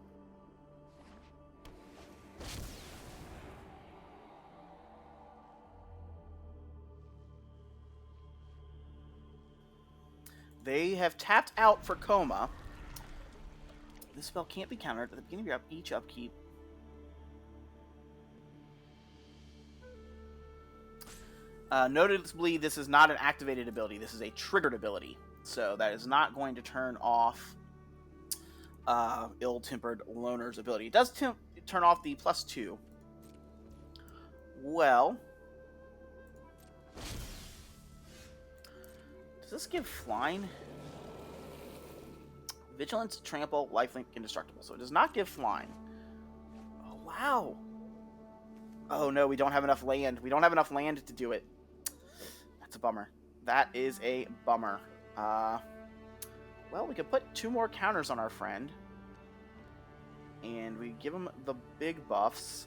They have tapped out for Coma. This spell can't be countered at the beginning of each upkeep. Noticeably, this is not an activated ability. This is a triggered ability. So that is not going to turn off Ill-Tempered Loner's ability. It does turn off the +2. Well, does this give flying? Vigilance, Trample, Lifelink, Indestructible. So it does not give flying. Oh, wow. Oh, no, we don't have enough land. We don't have enough land to do it. That's a bummer. That is a bummer. Well, we could put 2 more counters on our friend. And we give him the big buffs.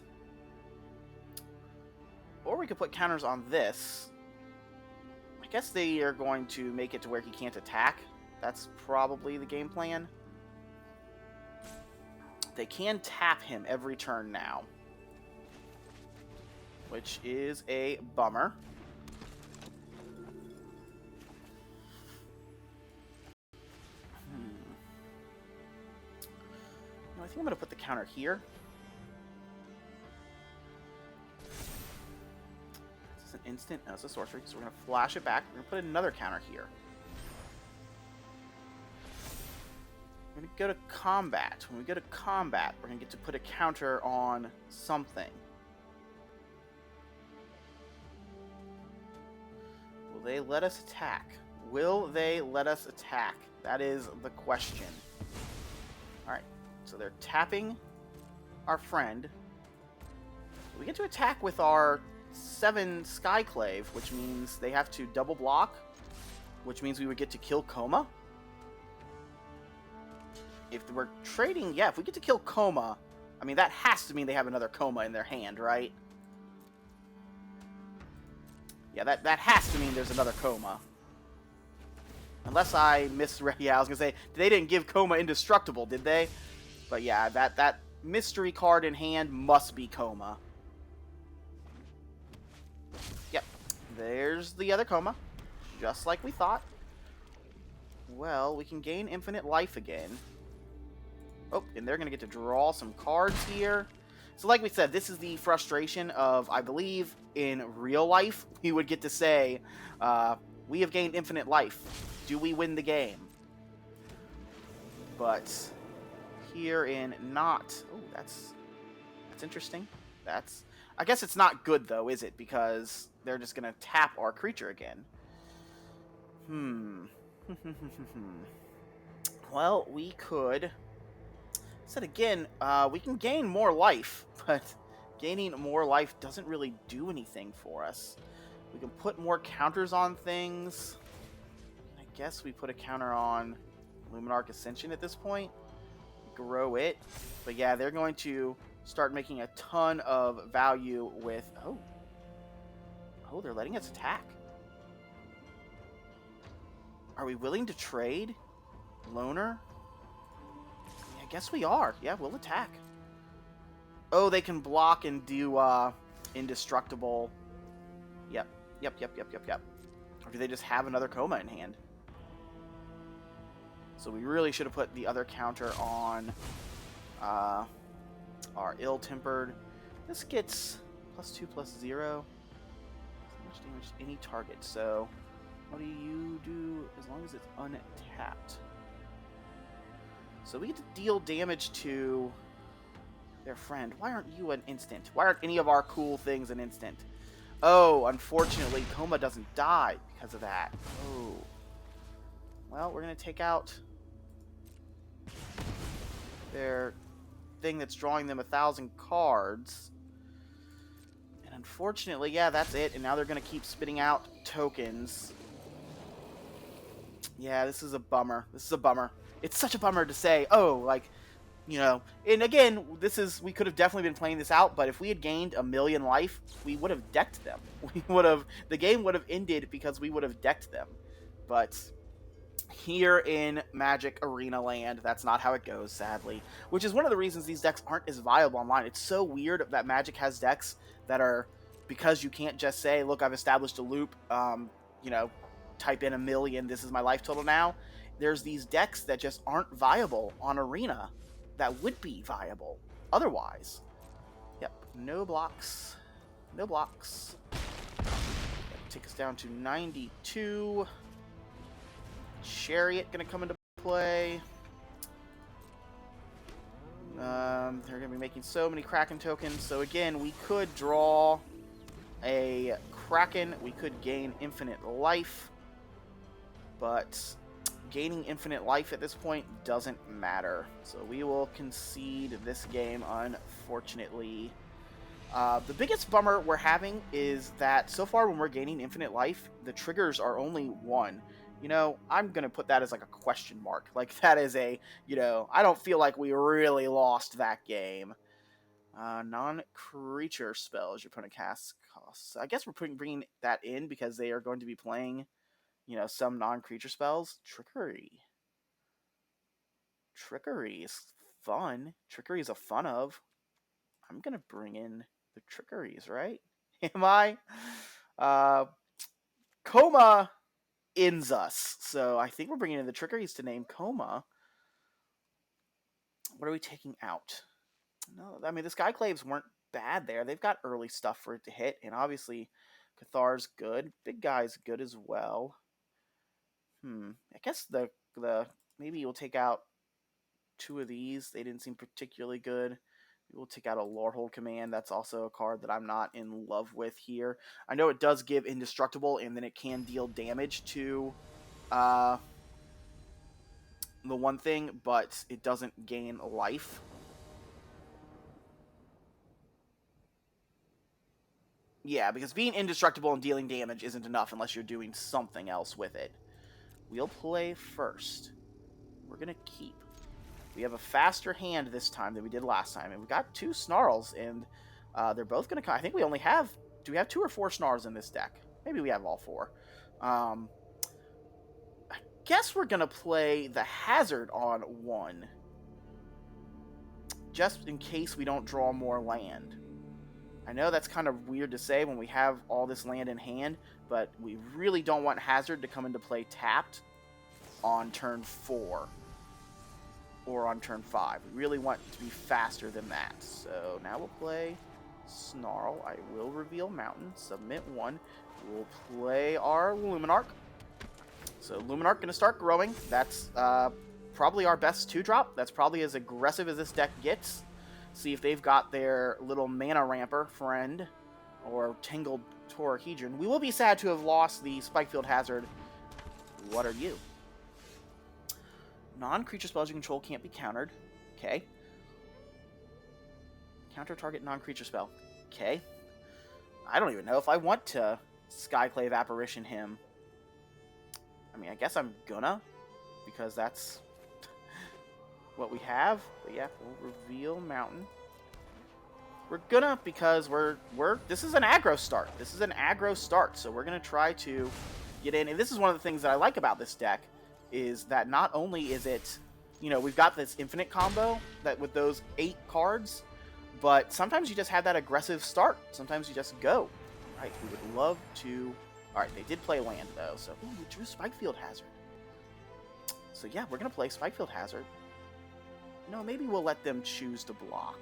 Or we could put counters on this. I guess they are going to make it to where he can't attack. That's probably the game plan. They can tap him every turn now, which is a bummer. No, I think I'm going to put the counter here. This is an instant. No, it's a sorcery, so we're going to flash it back. We're going to put another counter here. We're going to go to combat. When we go to combat, we're going to get to put a counter on something. Will they let us attack? Will they let us attack? That is the question. Alright, so they're tapping our friend. We get to attack with our 7 Skyclave, which means they have to double block, which means we would get to kill Coma. If we're trading, yeah, if we get to kill Coma, I mean, that has to mean they have another Coma in their hand, right? Yeah, that has to mean there's another Coma. Unless I misread, yeah, I was going to say, they didn't give Coma indestructible, did they? But yeah, that mystery card in hand must be Coma. Yep, there's the other Coma, just like we thought. Well, we can gain infinite life again. Oh, and they're going to get to draw some cards here. So like we said, this is the frustration of, I believe, in real life, we would get to say, we have gained infinite life. Do we win the game? But here in not... Oh, that's interesting. I guess it's not good, though, is it? Because they're just going to tap our creature again. Well, we could... Said again, we can gain more life, but gaining more life doesn't really do anything for us. We can put more counters on things. I guess we put a counter on Luminarch Ascension at this point. Grow it. But yeah, they're going to start making a ton of value with... Oh, they're letting us attack. Are we willing to trade? Loner? I guess we are. Yeah, we'll attack. Oh, they can block and do indestructible. Yep. Or do they just have another Coma in hand? So we really should have put the other counter on our Ill-Tempered. This gets +2/+0. How much damage to any target? So what do you do as long as it's untapped? So we get to deal damage to their friend. Why aren't you an instant? Why aren't any of our cool things an instant? Oh, unfortunately, Coma doesn't die because of that. Oh. Well, we're going to take out their thing that's drawing them 1,000 cards. And unfortunately, yeah, that's it. And now they're going to keep spitting out tokens. Yeah, this is a bummer. This is a bummer. It's such a bummer to say, oh, like, you know, and again, we could have definitely been playing this out, but if we had gained 1,000,000 life, we would have decked them. The game would have ended because we would have decked them. But here in Magic Arena Land, that's not how it goes, sadly. Which is one of the reasons these decks aren't as viable online. It's so weird that Magic has decks that are, because you can't just say, look, I've established a loop, you know, type in 1,000,000, this is my life total now. There's these decks that just aren't viable on Arena that would be viable otherwise. Yep, no blocks. No blocks. Take us down to 92. Chariot gonna come into play. They're gonna be making so many Kraken tokens. So again, we could draw a Kraken. We could gain infinite life. But gaining infinite life at this point doesn't matter. So we will concede this game, unfortunately. The biggest bummer we're having is that so far when we're gaining infinite life, the triggers are only 1. You know, I'm going to put that as like a question mark. Like that is a, you know, I don't feel like we really lost that game. Non-creature spells your opponent casts costs. I guess we're bringing that in because they are going to be playing, you know, some non-creature spells. Trickery. Trickery is fun. Trickery is a fun of. I'm going to bring in the trickeries, right? Am I? Coma ends us. So I think we're bringing in the trickeries to name Coma. What are we taking out? No, I mean, the Skyclaves weren't bad there. They've got early stuff for it to hit. And obviously, Cathar's good. Big Guy's good as well. I guess the maybe we'll take out 2 of these. They didn't seem particularly good. We'll take out a Lorehold Command. That's also a card that I'm not in love with here. I know it does give Indestructible, and then it can deal damage to the one thing, but it doesn't gain life. Yeah, because being indestructible and dealing damage isn't enough unless you're doing something else with it. We'll play first. We're going to keep. We have a faster hand this time than we did last time, and we got 2 Snarls, and they're both going to... I think we only have... Do we have 2 or 4 Snarls in this deck? Maybe we have all 4. I guess we're going to play the Hazard on 1. Just in case we don't draw more land. I know that's kind of weird to say when we have all this land in hand, but we really don't want Hazard to come into play tapped on turn 4 or on turn 5. We really want it to be faster than that. So now we'll play Snarl. I will reveal Mountain, submit 1. We'll play our Luminarch. So Luminarch going to start growing. That's probably our best 2-drop. That's probably as aggressive as this deck gets. See if they've got their little mana ramper friend or Tangled Torahedron. We will be sad to have lost the Spikefield Hazard. What are you? Non-creature spells you control can't be countered. Okay. Counter target non-creature spell. Okay. I don't even know if I want to Skyclave Apparition him. I mean, I guess I'm gonna, because that's what we have. But yeah, we'll reveal Mountain. We're gonna, because this is an aggro start. This is an aggro start, so we're gonna try to get in. And this is one of the things that I like about this deck, is that not only is it, you know, we've got this infinite combo that with those 8 cards, but sometimes you just have that aggressive start. Sometimes you just go. Right, we would love to. All right, they did play land though, so we drew Spikefield Hazard. So yeah, we're gonna play Spikefield Hazard. No, maybe we'll let them choose to block.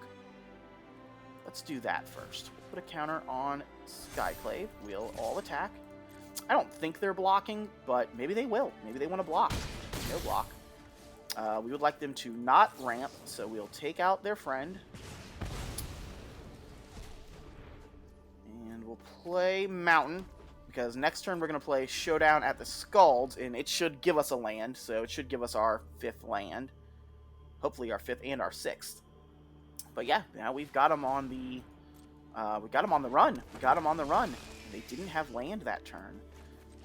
Let's do that first. We'll put a counter on Skyclave. We'll all attack. I don't think they're blocking, but maybe they will. Maybe they want to block. No block. We would like them to not ramp, so we'll take out their friend. And we'll play Mountain, because next turn we're going to play Showdown at the Scalds, and it should give us a land, so it should give us our 5th land. Hopefully our 5th and our 6th. But yeah, now we've got them on the we got them on the run. We got them on the run. They didn't have land that turn.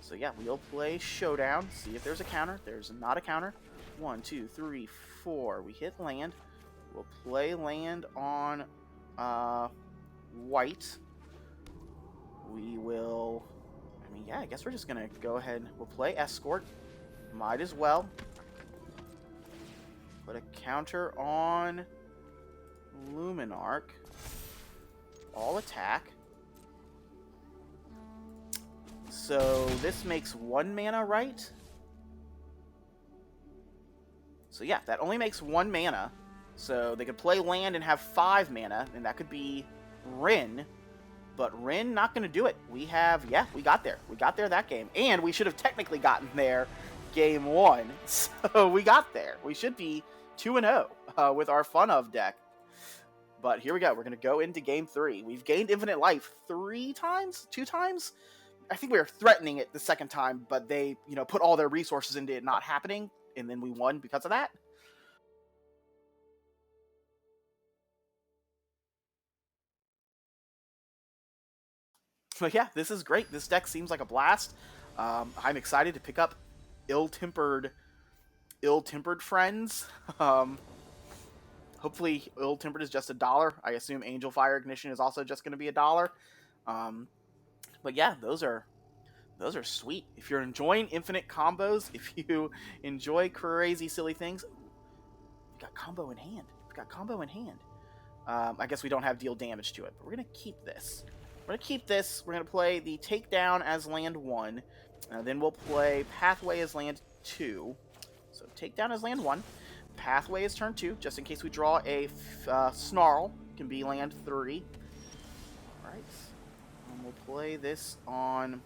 So yeah, we'll play Showdown, see if there's a counter. There's not a counter. 1, 2, 3, 4. We hit land. We'll play land on white. We will... I mean, yeah, I guess we're just going to go ahead. We'll play Escort. Might as well. Put a counter on Luminarch. All attack. So this makes 1 mana, right? So yeah, that only makes 1 mana. So they could play land and have 5 mana, and that could be Rin. But Rin not going to do it. We have, yeah, we got there. We got there that game. And we should have technically gotten there game 1. So we got there. We should be 2-0 with our Fun Of deck. But here we go. We're going to go into game 3. We've gained infinite life 3 times? 2 times? I think we were threatening it the second time, but they, you know, put all their resources into it not happening, and then we won because of that. But yeah, this is great. This deck seems like a blast. I'm excited to pick up ill-tempered friends. Hopefully, ill-tempered is just $1. I assume Angel Fire Ignition is also just going to be $1. But yeah, those are sweet. If you're enjoying infinite combos, if you enjoy crazy, silly things, we got combo in hand. We got combo in hand. I guess we don't have deal damage to it, but we're going to keep this. We're going to keep this. We're going to play the Takedown as land 1. Then we'll play Pathway as land 2. So Takedown as land 1. Pathway is turn 2, just in case we draw a Snarl. It can be land 3. Alright. And we'll play this on...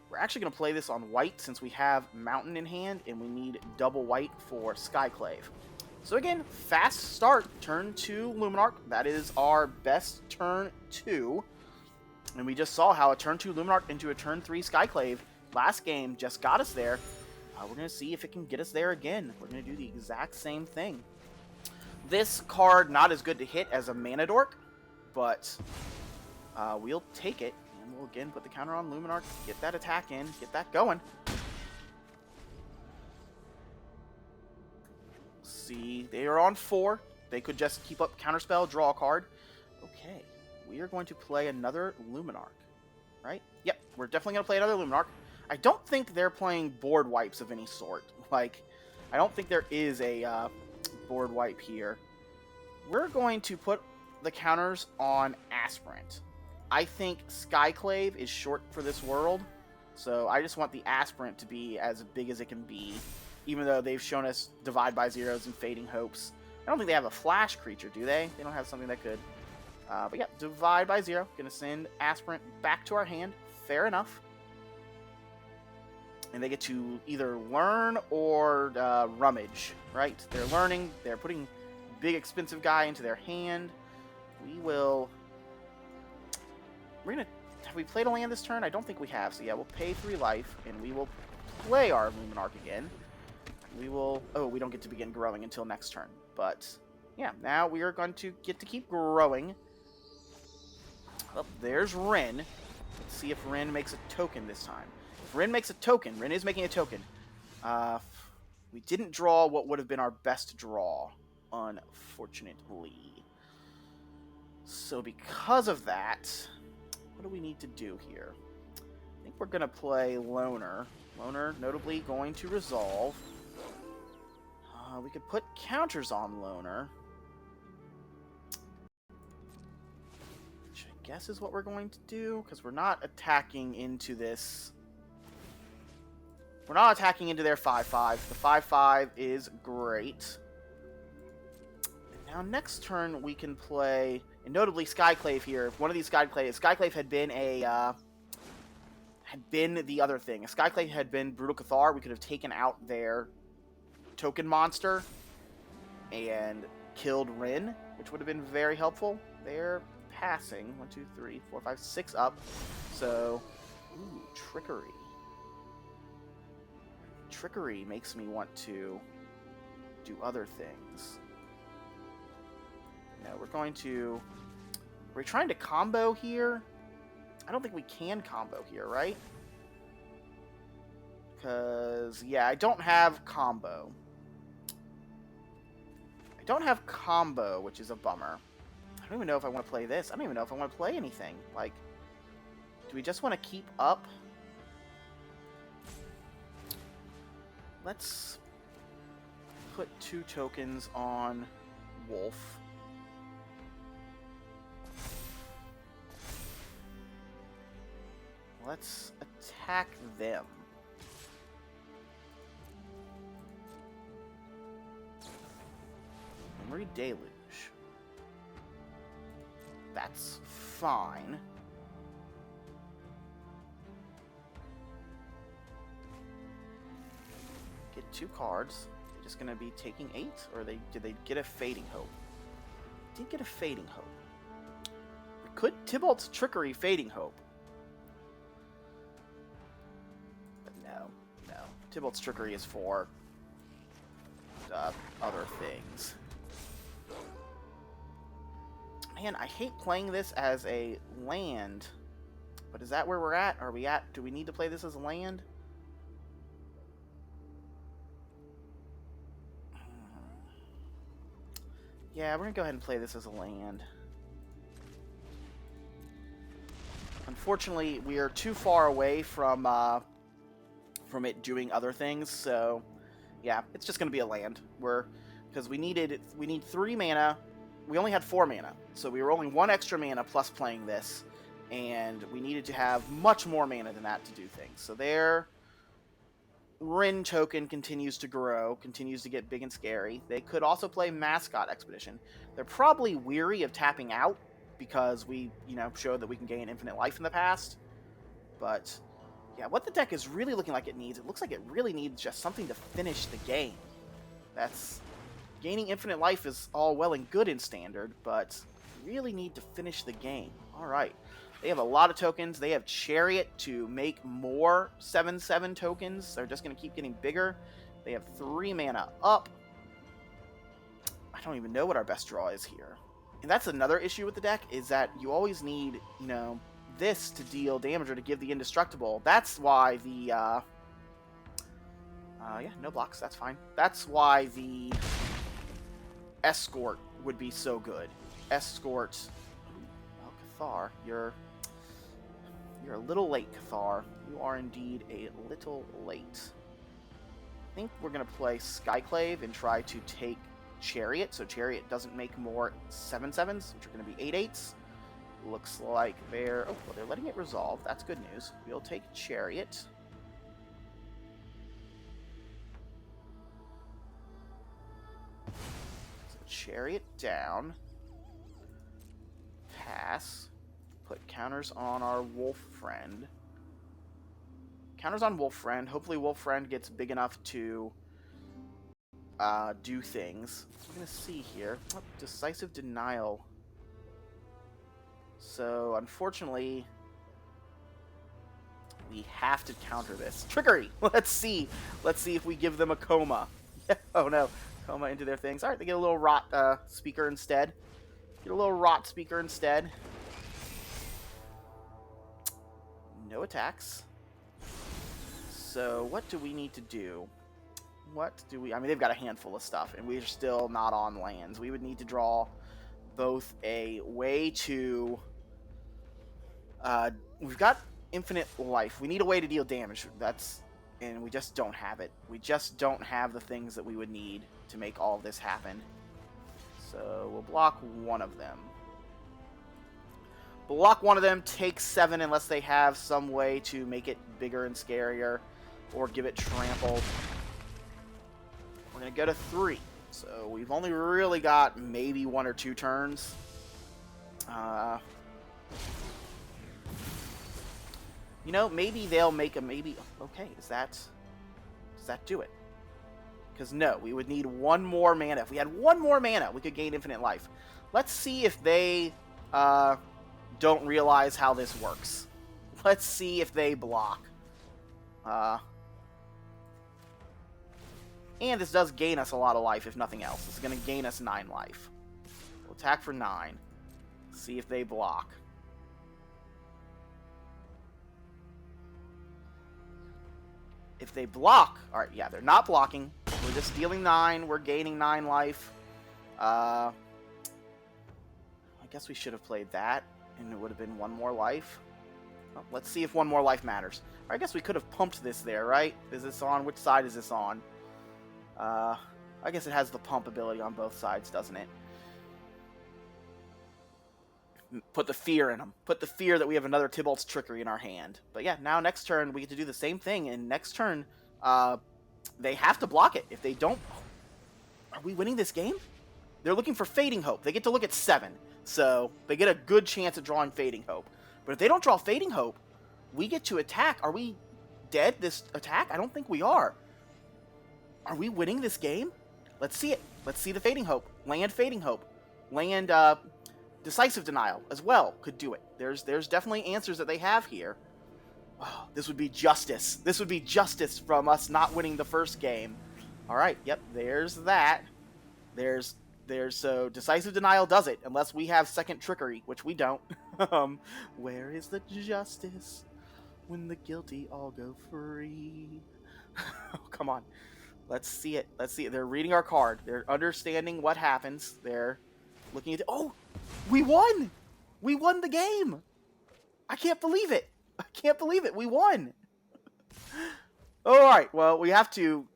We're actually going to play this on white since we have Mountain in hand, and we need double white for Skyclave. So again, fast start. Turn 2 Luminarch. That is our best turn 2. And we just saw how a turn 2 Luminarch into a turn 3 Skyclave last game just got us there. We're going to see if it can get us there again. We're going to do the exact same thing. This card, not as good to hit as a Mana Dork, but we'll take it. And we'll again put the counter on Luminarch, get that attack in, get that going. See, they are on 4. They could just keep up Counterspell, draw a card. Okay, we are going to play another Luminarch, right? Yep, we're definitely going to play another Luminarch. I don't think they're playing board wipes of any sort. Like, I don't think there is a board wipe here. We're going to put the counters on Aspirant. I think Skyclave is short for this world, so I just want the Aspirant to be as big as it can be, even though they've shown us Divide by Zeros and Fading Hopes. I don't think they have a flash creature, do they? They don't have something that could. But yeah, Divide by Zero. Gonna send Aspirant back to our hand. Fair enough. And they get to either learn or rummage, right? They're learning. They're putting big expensive guy into their hand. We will... We're gonna... Have we played a land this turn? I don't think we have. So yeah, we'll pay 3 life, and we will play our Luminarch again. We will... Oh, we don't get to begin growing until next turn. But, yeah, now we are going to get to keep growing. Oh, there's Rin. Let's see if Rin makes a token this time. If Rin makes a token, Rin is making a token. We didn't draw what would have been our best draw, unfortunately. So because of that, what do we need to do here? I think we're going to play Loner. Loner, notably, going to resolve. We could put counters on Loner. Which I guess is what we're going to do, because we're not attacking into this... We're not attacking into their 5-5. The 5-5 is great. And now next turn we can play, and notably Skyclave here. If one of these Skyclave had been a the other thing. If Skyclave had been Brutal Cathar, we could have taken out their token monster and killed Rin, which would have been very helpful. They're passing 1, 2, 3, 4, 5, 6 up. So Ooh, Trickery. Trickery makes me want to do other things. No, we're going to... We're trying to combo here. I don't think we can combo here, right? Because, yeah, I don't have combo. I don't have combo, which is a bummer. I don't even know if I want to play this. I don't even know if I want to play anything. Like, do we just want to keep up? Let's put 2 tokens on Wolf. Let's attack them. Memory Deluge. That's fine. Get 2 cards. They're just gonna be taking 8, or did they get a Fading Hope? Did get a Fading Hope. We could Tybalt's Trickery Fading Hope. But no. Tybalt's Trickery is for other things. Man, I hate playing this as a land. But is that where we're at? Are we at? Do we need to play this as a land? Yeah, we're gonna go ahead and play this as a land. Unfortunately, we are too far away from it doing other things, so yeah, it's just gonna be a land. Because we need 3 mana. We only had 4 mana, so we were only 1 extra mana plus playing this, and we needed to have much more mana than that to do things. So their Rin token continues to grow, continues to get big and scary. They could also play Mascot Expedition. They're probably weary of tapping out because we, showed that we can gain infinite life in the past. But yeah, what the deck is really looking like it looks like it really needs just something to finish the game. Gaining infinite life is all well and good in Standard, but you really need to finish the game. Alright. They have a lot of tokens. They have Chariot to make more 7/7 tokens. They're just going to keep getting bigger. They have 3 mana up. I don't even know what our best draw is here. And that's another issue with the deck, is that you always need, this to deal damage or to give the indestructible. That's why the, yeah, no blocks, that's fine. That's why the Escort would be so good. Escort. Well, Cathar, you're a little late, Cathar. You are indeed a little late. I think we're going to play Skyclave and try to take Chariot, so Chariot doesn't make more 7/7s, which are going to be 8/8s. Looks like they're letting it resolve. That's good news. We'll take Chariot. So Chariot down. Pass. Put counters on our Wolf Friend. Counters on Wolf Friend. Hopefully Wolf Friend gets big enough to do things. We're going to see here. Oh, Decisive Denial. So, unfortunately, we have to counter this. Trickery! Let's see. Let's see if we give them a coma. Oh no. Coma into their things. Alright, they get a little rot speaker instead. Get a little rot speaker instead. No attacks. So, what do we need to do? I mean, they've got a handful of stuff, and we're still not on lands. We would need to draw both a way to... we've got infinite life. We need a way to deal damage. And we just don't have it. We just don't have the things that we would need to make all of this happen. So, we'll block one of them. Block one of them, take 7 unless they have some way to make it bigger and scarier, or give it trampled. We're going to go to 3. So we've only really got maybe 1 or 2 turns. Maybe they'll make a maybe. Okay, does that do it? Because no, we would need 1 more mana. If we had 1 more mana, we could gain infinite life. Let's see if they don't realize how this works. Let's see if they block. And this does gain us a lot of life, if nothing else. This is going to gain us 9 life. We'll attack for 9. See if they block. If they block... Alright, yeah, they're not blocking. We're just dealing 9. We're gaining 9 life. I guess we should have played that, and it would have been 1 more life. Well, let's see if 1 more life matters. Or I guess we could have pumped this there, right? Is this on? Which side is this on? I guess it has the pump ability on both sides, doesn't it? Put the fear in them. Put the fear that we have another Tybalt's Trickery in our hand. But yeah, now next turn we get to do the same thing, and next turn, they have to block it. If they don't... Are we winning this game? They're looking for Fading Hope. They get to look at 7, so they get a good chance at drawing Fading Hope. But if they don't draw Fading Hope, we get to attack. Are we dead this attack? I don't think we are. Are we winning this game? Let's see it. Let's see the Fading Hope. Land Fading Hope. Land Decisive Denial as well could do it. There's definitely answers that they have here. Oh, this would be justice. This would be justice from us not winning the first game. All right, yep, there's that. So Decisive Denial does it, unless we have second Trickery, which we don't. Where is the justice when the guilty all go free? Oh, come on. Let's see it. Let's see it. They're reading our card. They're understanding what happens. They're looking at... Oh! We won! We won the game! I can't believe it! I can't believe it! We won! Alright, well, we have to,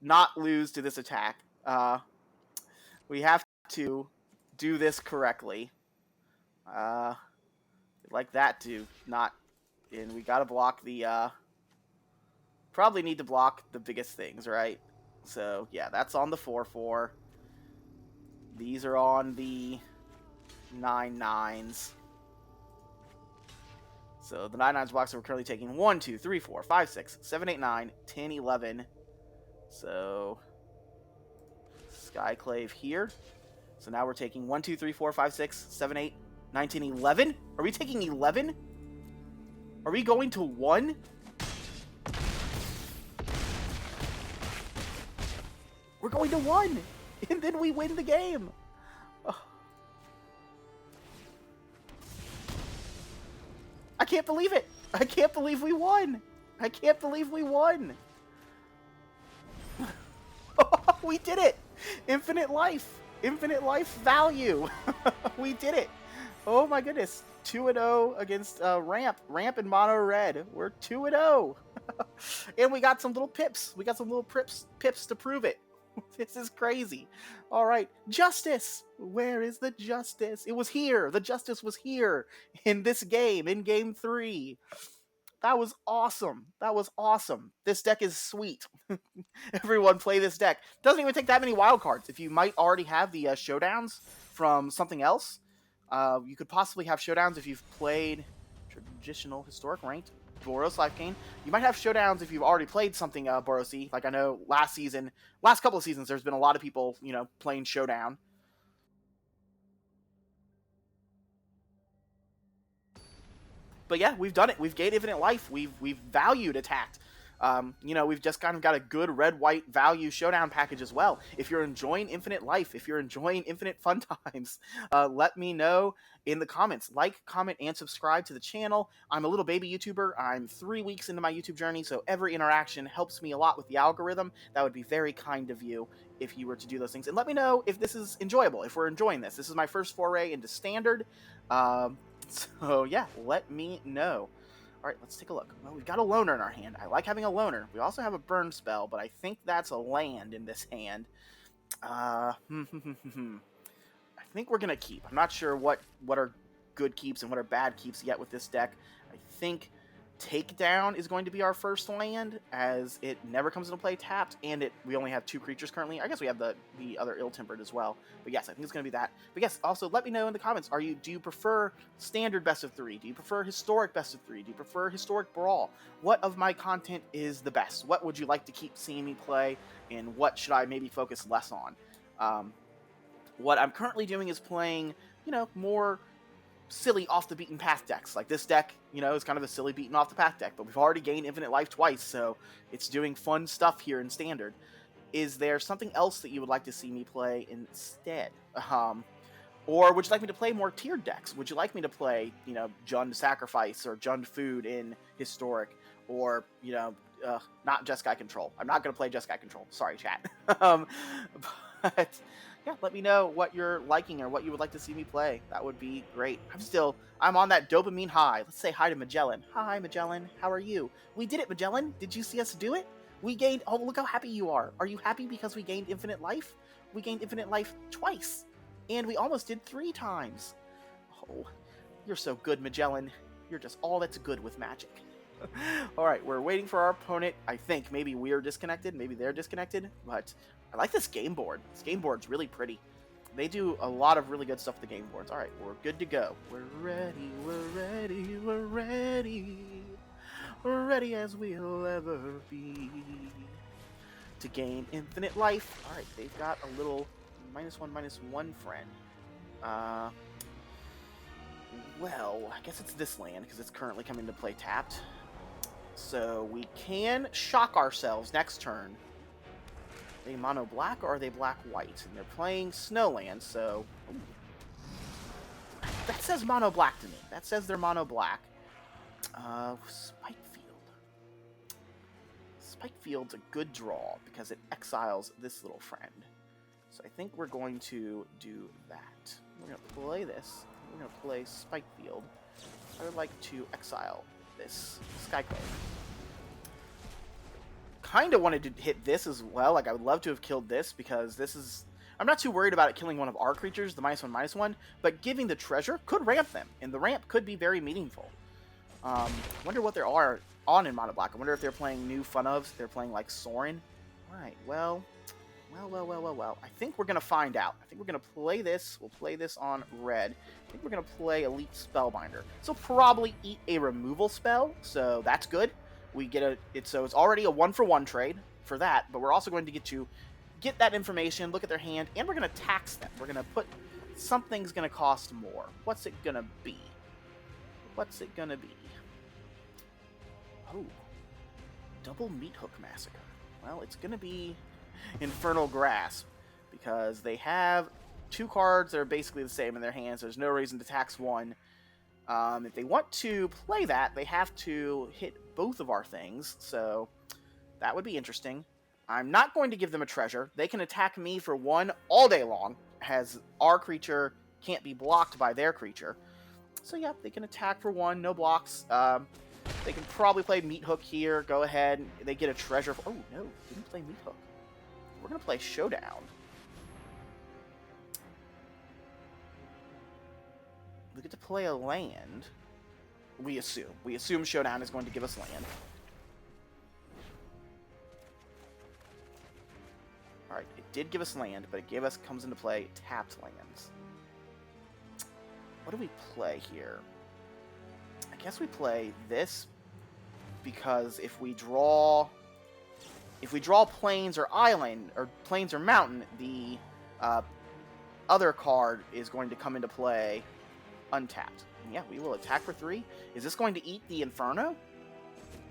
not lose to this attack. We have to do this correctly. Like that to not... And we gotta block the, Probably need to block the biggest things, right? So, yeah, that's on the 4/4. These are on the 9/9s. So, the 9/9s blocks that we're currently taking 1, 2, 3, 4, 5, 6, 7, 8, 9, 10, 11. So, Skyclave here. So now we're taking 1, 2, 3, 4, 5, 6, 7, 8, 9, 10, 11? Are we taking 11? Are we going to 1? We're going to 1! And then we win the game! Oh. I can't believe it! I can't believe we won! I can't believe we won! We did it! Infinite life! Infinite life value! We did it! Oh my goodness. 2-0 against Ramp. Ramp and Mono Red. We're 2-0! And we got some little pips. We got some little pips to prove it. This is crazy. All right. Justice. Where is the justice? It was here. The justice was here in this game, in game 3. That was awesome. That was awesome. This deck is sweet. Everyone play this deck. Doesn't even take that many wild cards. If you might already have the showdowns from something else, you could possibly have showdowns if you've played traditional historic ranked Boros Life Gain. You might have showdowns if you've already played something Borosy. Like I know last couple of seasons, there's been a lot of people, playing Showdown. But yeah, we've done it. We've gained infinite life. We've valued attacked. We've just kind of got a good red-white value showdown package as well. If you're enjoying infinite life, if you're enjoying infinite fun times, let me know in the comments. Like, comment, and subscribe to the channel. I'm a little baby YouTuber. I'm 3 weeks into my YouTube journey, so every interaction helps me a lot with the algorithm. That would be very kind of you if you were to do those things. And let me know if this is enjoyable, if we're enjoying this. This is my first foray into Standard. So yeah, let me know. All right, let's take a look. Well, we've got a loner in our hand. I like having a loner. We also have a burn spell, but I think that's a land in this hand. I think we're going to keep. I'm not sure what are good keeps and what are bad keeps yet with this deck. I think Takedown is going to be our first land, as it never comes into play tapped, and we only have 2 creatures currently. I guess we have the other Ill-Tempered as well. But yes, I think it's going to be that. But yes, also let me know in the comments, do you prefer Standard Best of 3? Do you prefer Historic Best of 3? Do you prefer Historic Brawl? What of my content is the best? What would you like to keep seeing me play, and what should I maybe focus less on? What I'm currently doing is playing, more silly off the beaten path decks. Like this deck, you know, is kind of a silly beaten off the path deck, but we've already gained infinite life twice, so it's doing fun stuff here in standard. Is there something else that you would like to see me play instead? Or would you like me to play more tiered decks? Would you like me to play, you know, Jund Sacrifice or Jund Food in Historic? Or, you know, not Jeskai Control. I'm not going to play Jeskai Control. Sorry, chat. But, yeah, let me know what you're liking or what you would like to see me play. That would be great. I'm on that dopamine high. Let's say hi to Magellan. Hi, Magellan. How are you? We did it, Magellan. Did you see us do it? We gained, oh, look how happy you are. Are you happy because we gained infinite life? We gained infinite life twice. And we almost did 3 times. Oh, you're so good, Magellan. You're just all that's good with Magic. Alright, we're waiting for our opponent. I think maybe we're disconnected, maybe they're disconnected, but I like this game board. This game board's really pretty. They do a lot of really good stuff with the game boards. Alright, we're good to go. We're ready, we're ready, we're ready. We're ready as we'll ever be to gain infinite life. Alright, they've got a little -1/-1 friend. Well, I guess it's this land because it's currently coming to play tapped. So we can shock ourselves next turn. Are they mono black or are they black white? And they're playing Snowland, so ooh. That says mono black to me. That says they're mono black. Spikefield. Spikefield's a good draw because it exiles this little friend. So I think we're going to do that. We're going to play this. We're going to play Spikefield. I would like to exile this Skyclave. Kind of wanted to hit this as well. Like, I would love to have killed this because this is... I'm not too worried about it killing one of our creatures, the -1/-1, but giving the treasure could ramp them, and the ramp could be very meaningful. Wonder what there are on in Mono Black. I wonder if they're playing new fun ofs. They're playing, like, Sorin. Alright, well... Well. I think we're going to find out. I think we're going to play this. We'll play this on red. I think we're going to play Elite Spellbinder. So probably eat a removal spell, so that's good. We get so it's already a 1-for-1 trade for that, but we're also going to get that information, look at their hand, and we're going to tax them. We're going to put something's going to cost more. What's it going to be? What's it going to be? Oh. Double Meat Hook Massacre. Well, it's going to be Infernal Grasp, because they have 2 cards that are basically the same in their hands. There's no reason to tax one. If they want to play that, they have to hit both of our things, so that would be interesting. I'm not going to give them a treasure. They can attack me for 1 all day long, as our creature can't be blocked by their creature. So yeah, they can attack for 1, no blocks. They can probably play Meat Hook here. Go ahead. They get a treasure. Oh, no. Didn't play Meat Hook. We're going to play Showdown. We get to play a land. We assume. We assume Showdown is going to give us land. Alright, it did give us land, but it comes into play tapped lands. What do we play here? I guess we play this because if we draw plains or island, or plains or mountain, the other card is going to come into play untapped. And yeah, we will attack for 3. Is this going to eat the Inferno?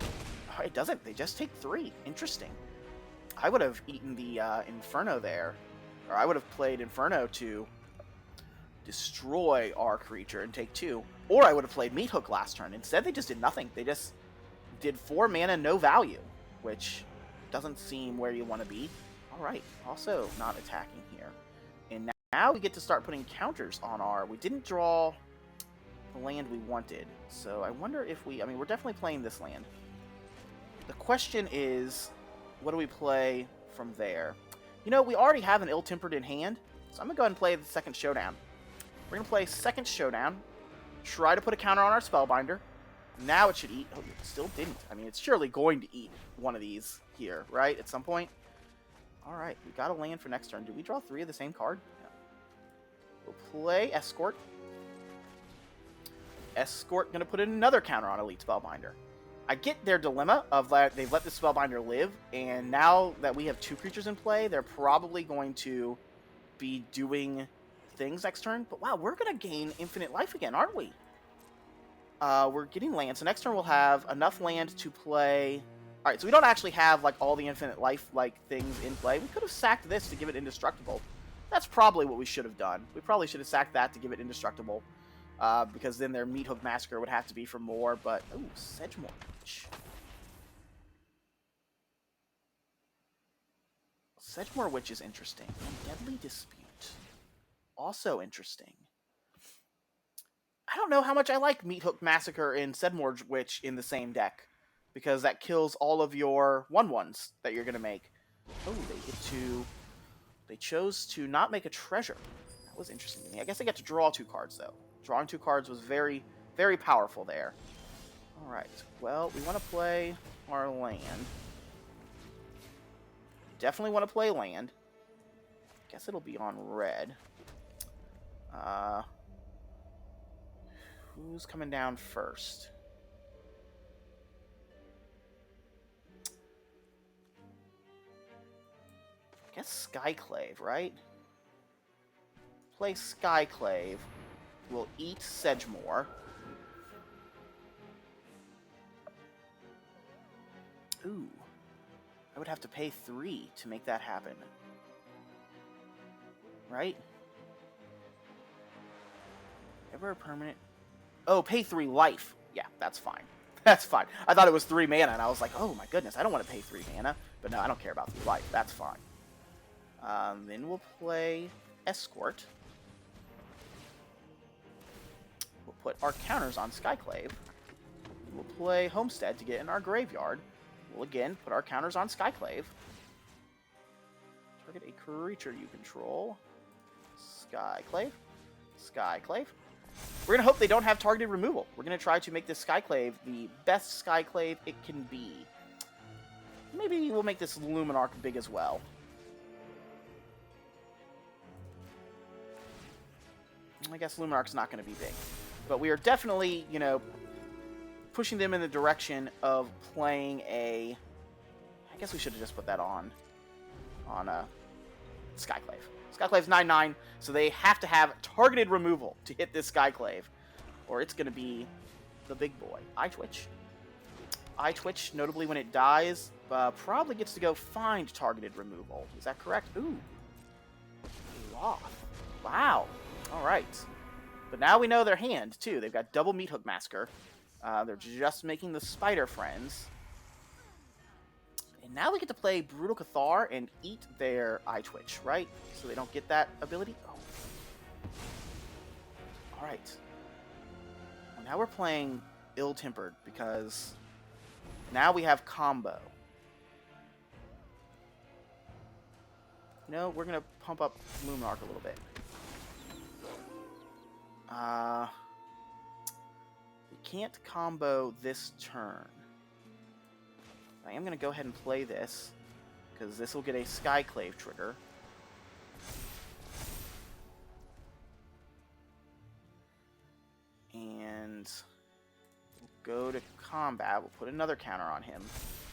Oh, it doesn't. They just take 3. Interesting. I would have eaten the Inferno there. Or I would have played Inferno to destroy our creature and take 2. Or I would have played Meat Hook last turn. Instead, they just did nothing. They just did 4 mana, no value, which doesn't seem where you want to be. Alright, also not attacking here. And now we get to start putting counters on our... We didn't draw the land we wanted, so I wonder if we... I mean, we're definitely playing this land. The question is, what do we play from there? You know, we already have an Ill-Tempered in hand, so I'm going to go ahead and play the second Showdown. We're going to play second Showdown, try to put a counter on our Spellbinder. Now it should eat... Oh, it still didn't. I mean, it's surely going to eat one of these here, right? At some point. Alright, we got a land for next turn. Did we draw 3 of the same card? No. We'll play Escort. Escort gonna put in another counter on Elite Spellbinder. I get their dilemma of that they've let the Spellbinder live, and now that we have 2 creatures in play, they're probably going to be doing things next turn. But wow, we're going to gain infinite life again, aren't we? We're getting land. So next turn we'll have enough land to play... Alright, so we don't actually have like all the infinite life like things in play. We could have sacked this to give it indestructible. That's probably what we should have done. We probably should have sacked that to give it indestructible. Because then their Meat Hook Massacre would have to be for more, but... Ooh, Sedgemoor Witch. Sedgemoor Witch is interesting. And Deadly Dispute. Also interesting. I don't know how much I like Meat Hook Massacre and Sedgemoor Witch in the same deck. Because that kills all of your 1/1s that you're going to make. Oh, they chose to not make a treasure. That was interesting to me. I guess they get to draw 2 cards, though. Drawing 2 cards was very, very powerful there. Alright, well, we want to play our land. Definitely want to play land. Guess it'll be on red. Who's coming down first? I guess Skyclave, right? Play Skyclave. We'll eat Sedgemoor. Ooh. I would have to pay 3 to make that happen. Right? Ever a permanent... Oh, pay 3 life. Yeah, that's fine. That's fine. I thought it was 3 mana, and I was like, oh my goodness, I don't want to pay 3 mana. But no, I don't care about 3 life. That's fine. Then we'll play Escort. We'll put our counters on Skyclave. We'll play Homestead to get in our graveyard. We'll again put our counters on Skyclave. Target a creature you control. Skyclave. Skyclave. We're going to hope they don't have targeted removal. We're going to try to make this Skyclave the best Skyclave it can be. Maybe we'll make this Luminarch big as well. I guess Luminarch's not going to be big. But we are definitely, you know, pushing them in the direction of playing a... I guess we should have just put that on Skyclave. Skyclave's 9/9, so they have to have targeted removal to hit this Skyclave, or it's going to be the big boy. iTwitch. iTwitch, notably when it dies, probably gets to go find targeted removal. Is that correct? Ooh. Loth. Wow. All right. But now we know their hand, too. They've got double Meat Hook Massacre. They're just making the Spider Friends. And now we get to play Brutal Cathar and eat their iTwitch, right? So they don't get that ability. Oh. Alright. Well, now we're playing Ill-Tempered because now we have combo. No, we're going to pump up Luminarch a little bit. We can't combo this turn. I am going to go ahead and play this, because this will get a Skyclave trigger. And we'll go to combat. We'll put another counter on him.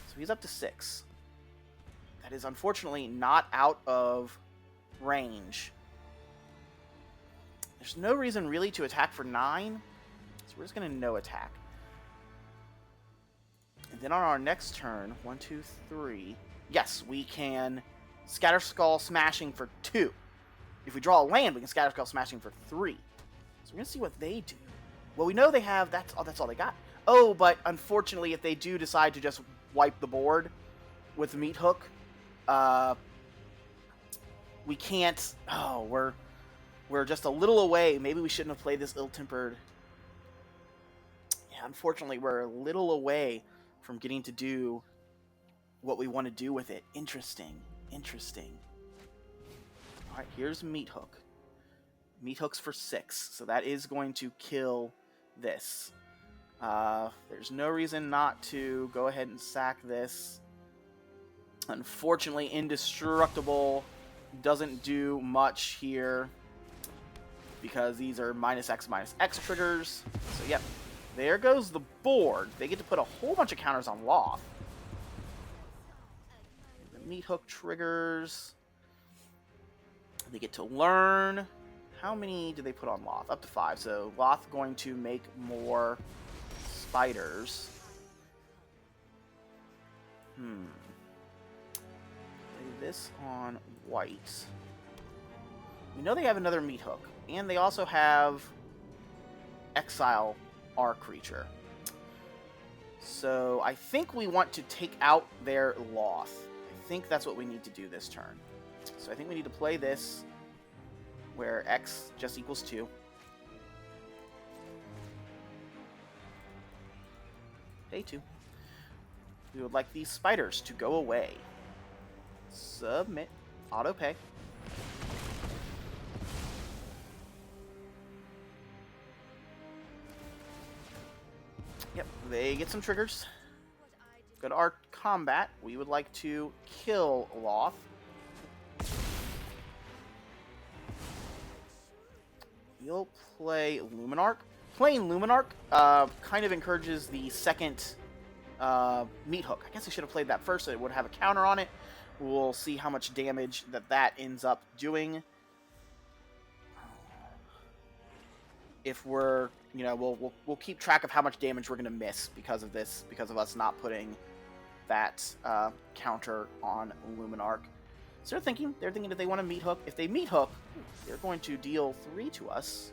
So he's up to 6. That is unfortunately not out of range. There's no reason really to attack for 9, so we're just going to no attack. And then on our next turn, 1, 2, 3, yes, we can Scatter Skull Smashing for 2. If we draw a land, we can Scatter Skull Smashing for 3. So we're going to see what they do. Well, we know they have, that's all they got. Oh, but unfortunately, if they do decide to just wipe the board with Meat Hook, we can't, we're just a little away. Maybe we shouldn't have played this Ill-Tempered. Yeah, unfortunately, we're a little away from getting to do what we want to do with it. Interesting. Interesting. Alright, here's Meat Hook. Meat Hook's for 6, so that is going to kill this. There's no reason not to go ahead and sack this. Unfortunately, Indestructible doesn't do much here, because these are -X triggers. So, yep. There goes the board. They get to put a whole bunch of counters on Loth. The Meat Hook triggers. They get to learn How many do they put on Loth? Up to 5. So Loth going to make more spiders. Lay this on white. We know they have another meat hook, and they also have exile our creature. So I think we want to take out their Loth. I think that's what we need to do this turn. So I think we need to play this where X just equals 2. Pay 2. We would like these spiders to go away. Submit. Auto pay. Yep, they get some triggers. Go to our combat. We would like to kill Loth. We'll play Luminarch. Playing Luminarch kind of encourages the second meat hook. I guess I should have played that first so it would have a counter on it. We'll see how much damage that ends up doing. If we're, you know, we'll keep track of how much damage we're gonna miss because of this, because of us not putting that counter on Luminarch. So they're thinking if they want to meat hook. If they meat hook, they're going to deal 3 to us,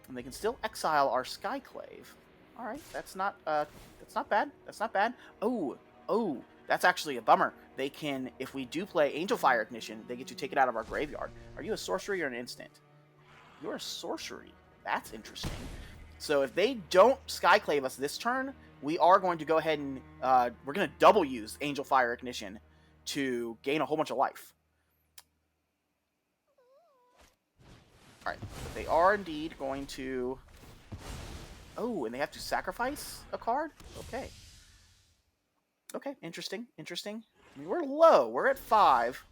and they can still exile our Skyclave. All right, that's not bad. That's not bad. Oh, that's actually a bummer. They can, if we do play Angel Fire Ignition, they get to take it out of our graveyard. Are you a sorcery or an instant? You're a sorcery. That's interesting. So if they don't Skyclave us this turn, we are going to go ahead and we're going to double use Angel Fire Ignition to gain a whole bunch of life. Alright, they are indeed going to... Oh, and they have to sacrifice a card? Okay. Okay, interesting. I mean, we're low. We're at 5.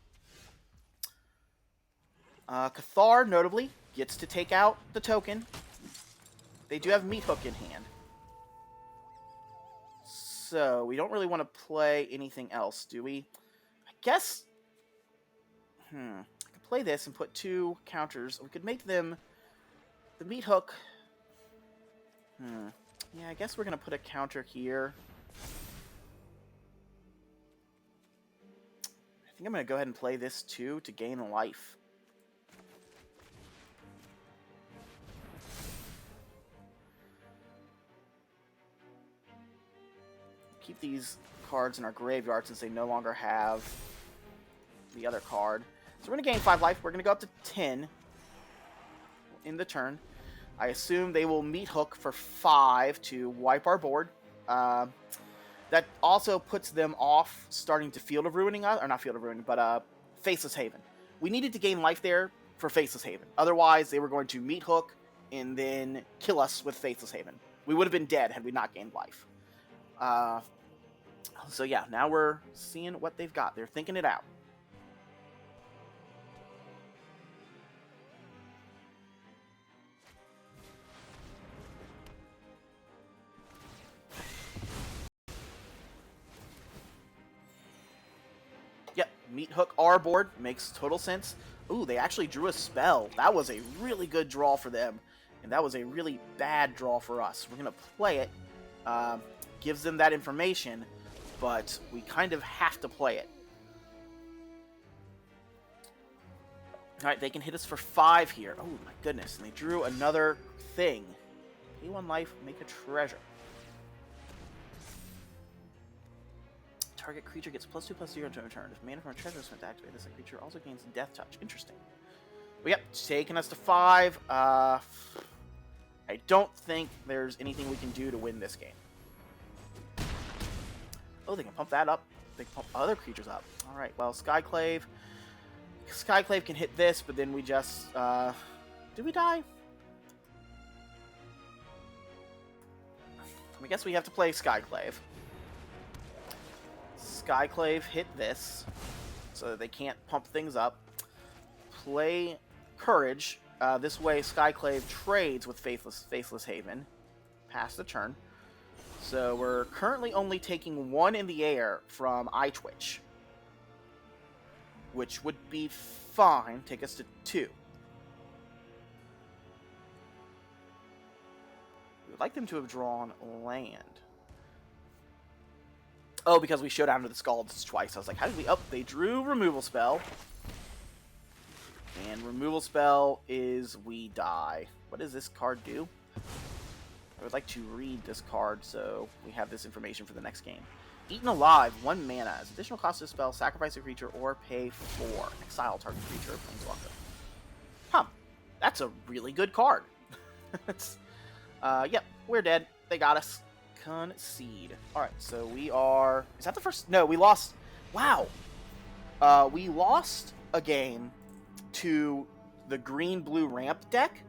Cathar, notably, gets to take out the token. They do have Meat Hook in hand. So, we don't really want to play anything else, do we? I guess... I could play this and put 2 counters. We could make them... The Meat Hook... Yeah, I guess we're going to put a counter here. I think I'm going to go ahead and play this too to gain life. Keep these cards in our graveyard since they no longer have the other card. So we're going to gain 5 life. We're going to go up to 10 in the turn. I assume they will Meat Hook for 5 to wipe our board. That also puts them off starting to Field of Ruining us, or not Field of Ruining, but Faceless Haven. We needed to gain life there for Faceless Haven. Otherwise, they were going to Meat Hook and then kill us with Faceless Haven. We would have been dead had we not gained life. So yeah, now we're seeing what they've got. They're thinking it out. Yep, Meat Hook our board makes total sense. Ooh, they actually drew a spell. That was a really good draw for them, and that was a really bad draw for us. We're gonna play it. Gives them that information, but we kind of have to play it. Alright, they can hit us for 5 here. Oh my goodness, and they drew another thing. Pay 1 life, make a treasure. Target creature gets +2/+0 to return. If mana from a treasure is spent to activate this, creature also gains Death Touch. Interesting. But yep, taking us to 5. I don't think there's anything we can do to win this game. Oh, they can pump that up. They can pump other creatures up. Alright, well, Skyclave. Skyclave can hit this, but then we just... did we die? I guess we have to play Skyclave. Skyclave hit this, so that they can't pump things up. Play Courage. This way, Skyclave trades with Faceless Haven. Pass the turn. So we're currently only taking 1 in the air from iTwitch, which would be fine. Take us to 2. would like them to have drawn land. Oh, because we showed down to the Scalds twice. I was like, how did we... Oh, they drew removal spell. And removal spell is we die. What does this card do? I would like to read this card so we have this information for the next game. Eaten Alive, 1 mana. As additional cost of the spell, sacrifice a creature or pay 4. Exile target creature or planeswalker. Huh. That's a really good card. Yep, we're dead. They got us. Concede. Alright, so we are... Is that the first... No, we lost... Wow. We lost a game to the green-blue ramp deck,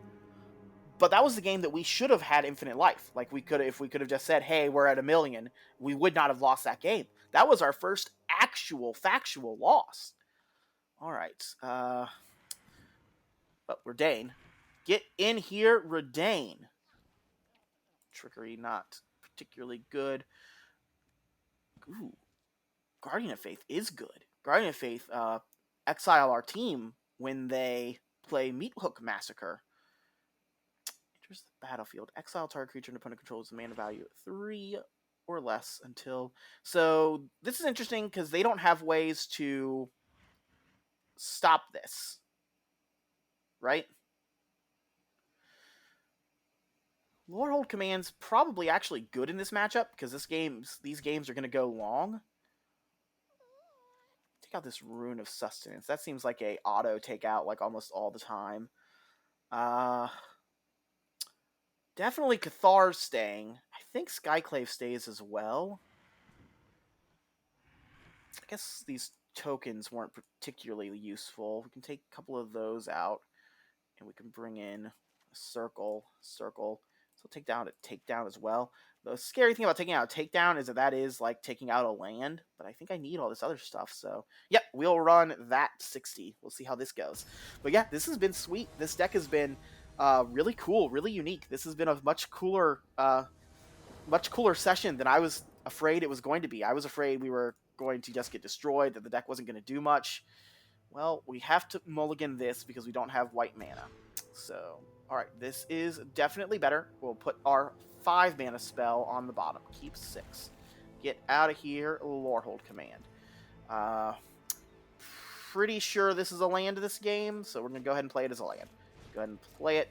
but that was the game that we should have had infinite life. Like, we could, if we could have just said, hey, we're at 1,000,000, we would not have lost that game. That was our first actual, factual loss. Alright, but Redain. Get in here, Redain. Trickery, not particularly good. Ooh. Guardian of Faith is good. Guardian of Faith, exile our team when they play Meat Hook Massacre. Enters the battlefield. Exile target creature and opponent controls the mana value 3 or less until... So, this is interesting because they don't have ways to stop this. Right? Lorehold Command's probably actually good in this matchup because these games are going to go long. Take out this Rune of Sustenance. That seems like a auto takeout like almost all the time. Definitely Cathar's staying. I think Skyclave stays as well. I guess these tokens weren't particularly useful. We can take a couple of those out, and we can bring in a circle. So takedown as well. The scary thing about taking out a takedown is that is like taking out a land, but I think I need all this other stuff. So, yep, we'll run that 60. We'll see how this goes. But yeah, this has been sweet. This deck has been really cool, really unique. This has been a much cooler session than I was afraid it was going to be. I was afraid we were going to just get destroyed, that the deck wasn't going to do much. Well, we have to mulligan this because we don't have white mana. So, alright, this is definitely better. We'll put our 5 mana spell on the bottom. Keep 6. Get out of here, Lorehold Command. Pretty sure this is a land this game, so we're going to go ahead and play it as a land. Go ahead and play it.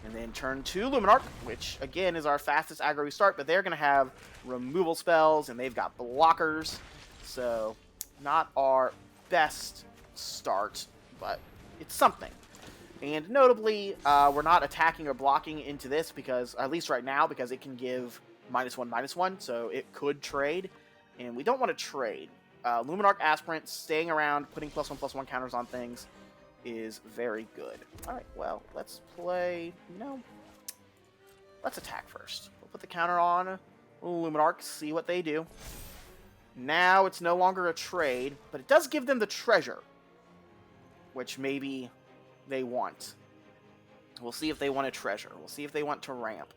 And then turn to Luminarch, which, again, is our fastest aggro we start, but they're going to have removal spells, and they've got blockers. So, not our best start, but it's something. And notably, we're not attacking or blocking into this because, at least right now, because it can give -1/-1, so it could trade, and we don't want to trade. Luminarch Aspirant staying around, putting +1/+1 counters on things is very good. Alright, well, let's play, let's attack first. We'll put the counter on Luminarch, see what they do. Now it's no longer a trade, but it does give them the treasure, which maybe they want. We'll see if they want a treasure. We'll see if they want to ramp.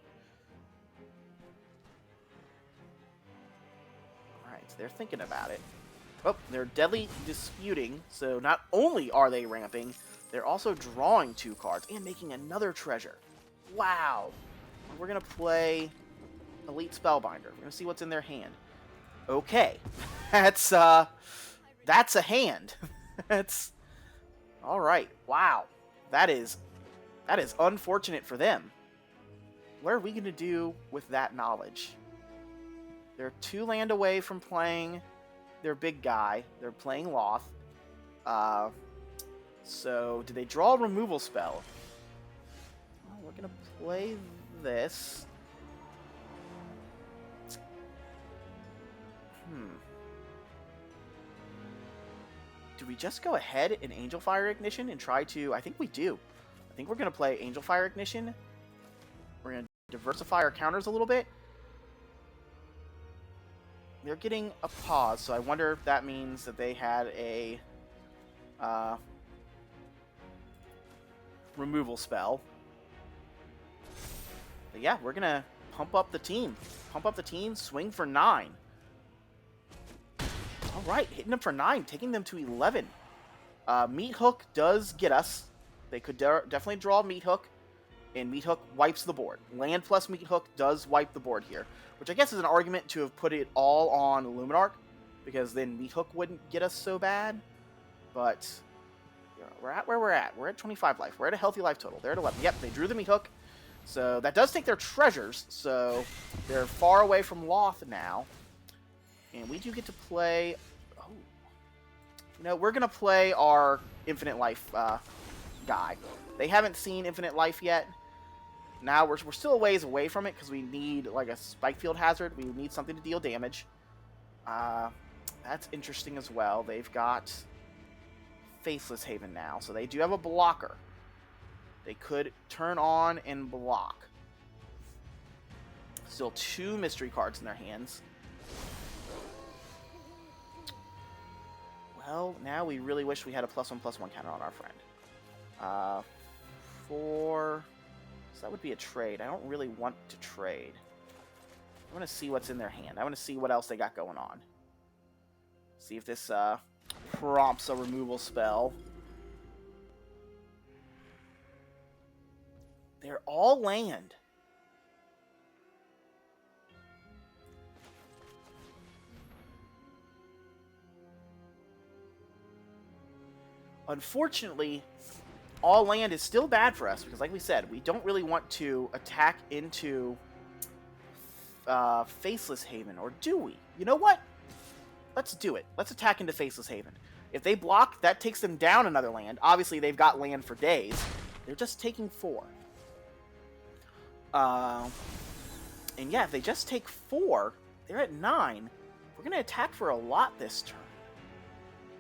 Alright, so they're thinking about it. Oh, they're deadly disputing, so not only are they ramping, they're also drawing 2 cards and making another treasure. Wow! We're going to play Elite Spellbinder. We're going to see what's in their hand. Okay. That's a hand. That's... Alright, wow. That is unfortunate for them. What are we going to do with that knowledge? They're 2 land away from playing their big guy. They're playing Loth. So, do they draw a removal spell? Well, we're going to play this. Do we just go ahead and Angel Fire Ignition and try to... I think we do. I think we're going to play Angel Fire Ignition. We're going to diversify our counters a little bit. They're getting a pause, so I wonder if that means that they had a removal spell. But yeah, we're going to pump up the team. Pump up the team, swing for 9. Alright, hitting them for 9, taking them to 11. Meat Hook does get us. They could definitely draw Meat Hook. and Meat Hook wipes the board. Land plus Meat Hook does wipe the board here, which I guess is an argument to have put it all on Luminarch, because then Meat Hook wouldn't get us so bad. But we're at where we're at. We're at 25 life. We're at a healthy life total. They're at 11. Yep, they drew the Meat Hook. So that does take their treasures, so they're far away from Loth now. And we do get to play... Oh. You know, we're going to play our Infinite Life guy. They haven't seen Infinite Life yet. Now we're still a ways away from it because we need like a Spike Field Hazard. We need something to deal damage. That's interesting as well. They've got Faceless Haven now, so they do have a blocker. They could turn on and block. Still 2 mystery cards in their hands. Well, now we really wish we had a +1/+1 counter on our friend. 4... So that would be a trade. I don't really want to trade. I want to see what's in their hand. I want to see what else they got going on. See if this prompts a removal spell. They're all land. Unfortunately, all land is still bad for us because, like we said, we don't really want to attack into Faceless Haven, or do we? You know what? Let's do it. Let's attack into Faceless Haven. If they block, that takes them down another land. Obviously, they've got land for days. They're just taking 4. And yeah, if they just take 4, they're at 9. We're going to attack for a lot this turn.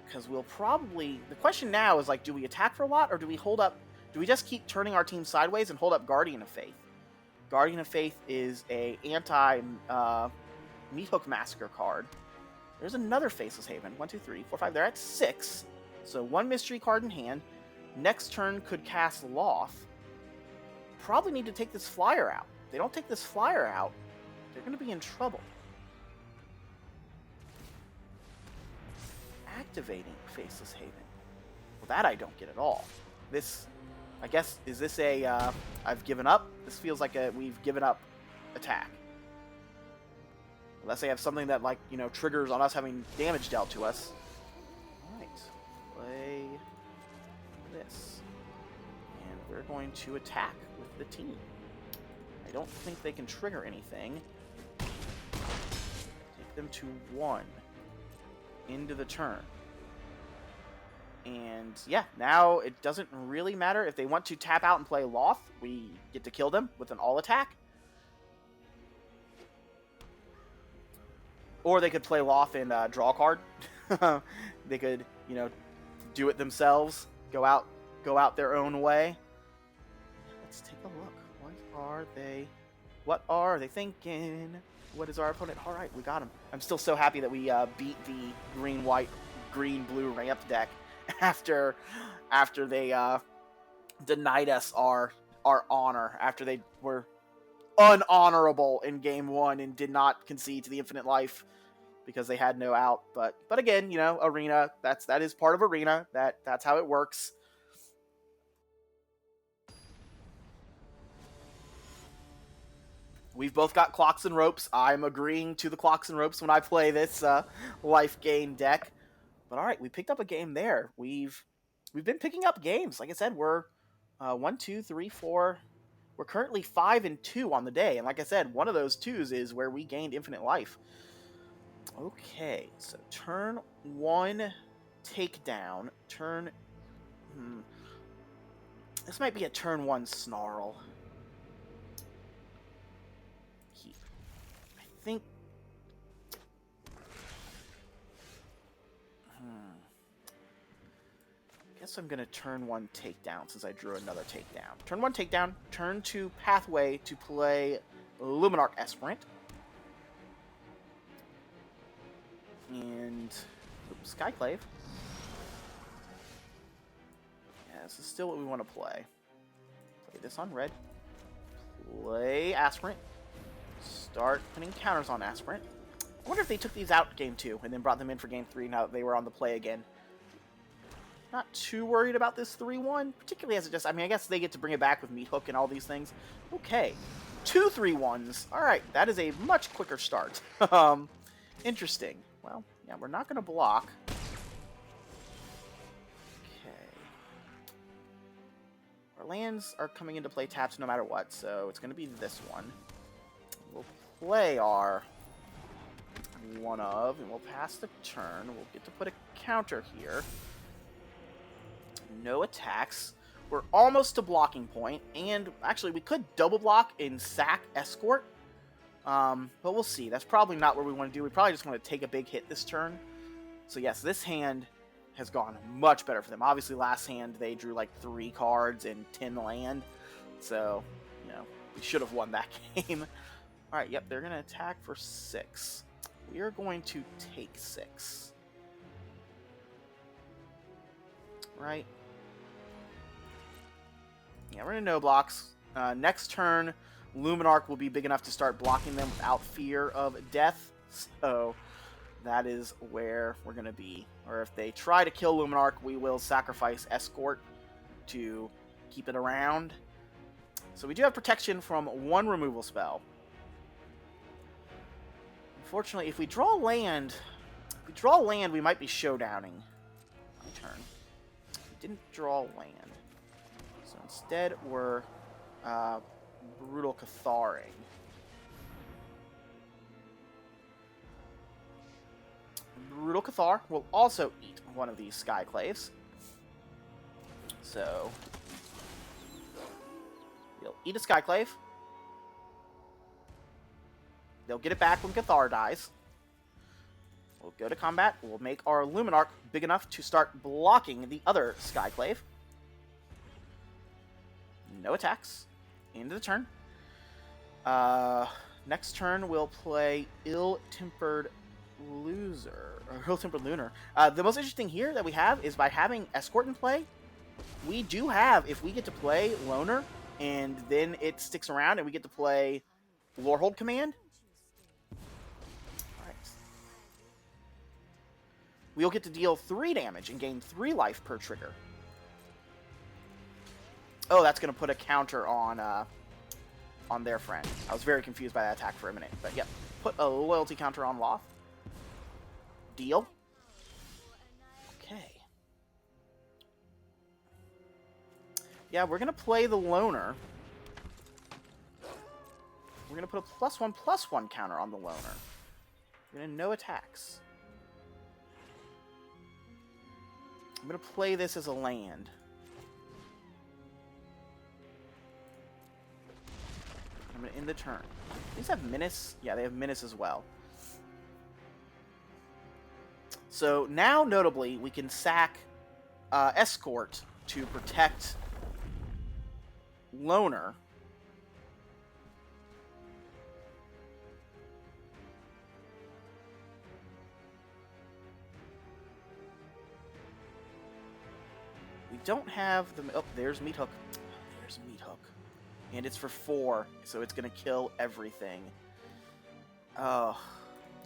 Because we'll probably... The question now is, like, do we attack for a lot, or do we hold up... Do we just keep turning our team sideways and hold up Guardian of Faith? Guardian of Faith is a anti-Meat Hook Massacre card. There's another Faceless Haven. 1, 2, 3, 4, 5. They're at 6. So 1 mystery card in hand. Next turn could cast Loth. Probably need to take this flyer out. If they don't take this flyer out, they're going to be in trouble. Activating Faceless Haven. Well, that I don't get at all. This, I guess, is this a, I've given up? This feels like a, we've given up attack. Unless they have something that, like, you know, triggers on us having damage dealt to us. Alright. Play this. And we're going to attack with the team. I don't think they can trigger anything. Take them to 1. Into the turn. And yeah, now it doesn't really matter. If they want to tap out and play Loth, we get to kill them with an all attack. Or they could play Loth and draw a card. They could, you know, do it themselves. Go out their own way. Let's take a look. What are they thinking? What is our opponent? All right, we got him. I'm still so happy that we beat the green-white, green-blue ramp deck after they denied us our honor, after they were unhonorable in game 1 and did not concede to the Infinite Life because they had no out. But again, you know, Arena, that is part of Arena. That's how it works. We've both got clocks and ropes. I'm agreeing to the clocks and ropes when I play this life gain deck. But all right, we picked up a game there. We've been picking up games. Like I said, we're 1, 2, 3, 4. We're currently 5 and 2 on the day. And like I said, one of those 2s is where we gained infinite life. Okay, so turn 1 takedown. This might be a turn 1 snarl. I think I guess I'm gonna turn 1 takedown since I drew another takedown. Turn 1 takedown, turn 2 pathway to play Luminarch Esperant. And Skyclave. Yeah, this is still what we want to play. Play this on red. Play Aspirant. Start putting counters on Aspirant. I wonder if they took these out game 2 and then brought them in for game 3 now that they were on the play again. Not too worried about this 3-1, particularly as it just, I mean, I guess they get to bring it back with Meat Hook and all these things. Okay, 2 3-1s. All right, that is a much quicker start. Interesting. Well, yeah, we're not going to block. Okay. Our lands are coming into play taps no matter what, so it's going to be this one. We'll play our one of, and we'll pass the turn. We'll get to put a counter here. No attacks. We're almost to blocking point, and actually we could double block and sack Escort, but we'll see. That's probably not what we want to do. We probably just want to take a big hit this turn. So yes, this hand has gone much better for them. Obviously last hand they drew like 3 cards and 10 land, so you know, we should have won that game. Alright, yep, they're going to attack for 6. We are going to take 6. Right? Yeah, we're going to no blocks. Next turn, Luminarch will be big enough to start blocking them without fear of death. So that is where we're going to be. Or if they try to kill Luminarch, we will sacrifice Escort to keep it around. So we do have protection from 1 removal spell. Unfortunately, if we draw land, we might be showdowning. My turn. We didn't draw land. So instead, we're Brutal Catharing. Brutal Cathar will also eat one of these Skyclaves. So we'll eat a Skyclave. They'll get it back when Cathar dies. We'll go to combat. We'll make our Luminarch big enough to start blocking the other Skyclave. No attacks. End of the turn. Next turn, we'll play Ill-Tempered Loser. Or Ill-Tempered Lunar. The most interesting here that we have is by having Escort in play, we do have, if we get to play Loner, and then it sticks around and we get to play Lorehold Command, we'll get to deal 3 damage and gain 3 life per trigger. Oh, that's going to put a counter on their friend. I was very confused by that attack for a minute. But yep, put a loyalty counter on Loth. Deal. Okay. Yeah, we're going to play the Loner. We're going to put a +1/+1 counter on the Loner. We're going to no attacks. I'm going to play this as a land. I'm going to end the turn. These have Menace? Yeah, they have Menace as well. So now, notably, we can sack Escort to protect Loner. We don't have the... Oh, there's Meat Hook. There's Meat Hook. And it's for 4, so it's going to kill everything. Oh.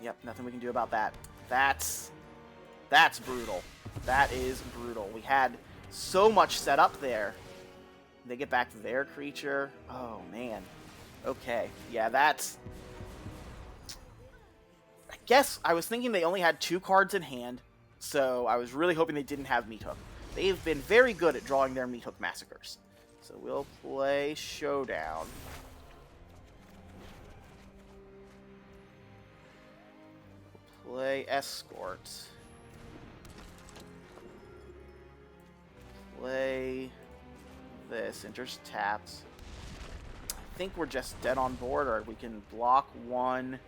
Yep, nothing we can do about that. That's brutal. That is brutal. We had so much set up there. They get back to their creature. Oh, man. Okay. Yeah, that's... I guess I was thinking they only had 2 cards in hand, so I was really hoping they didn't have Meat Hook. They've been very good at drawing their Meat Hook massacres. So we'll play Showdown. We'll play Escort. Play this. Enters taps. I think we're just dead on board, or we can block 1,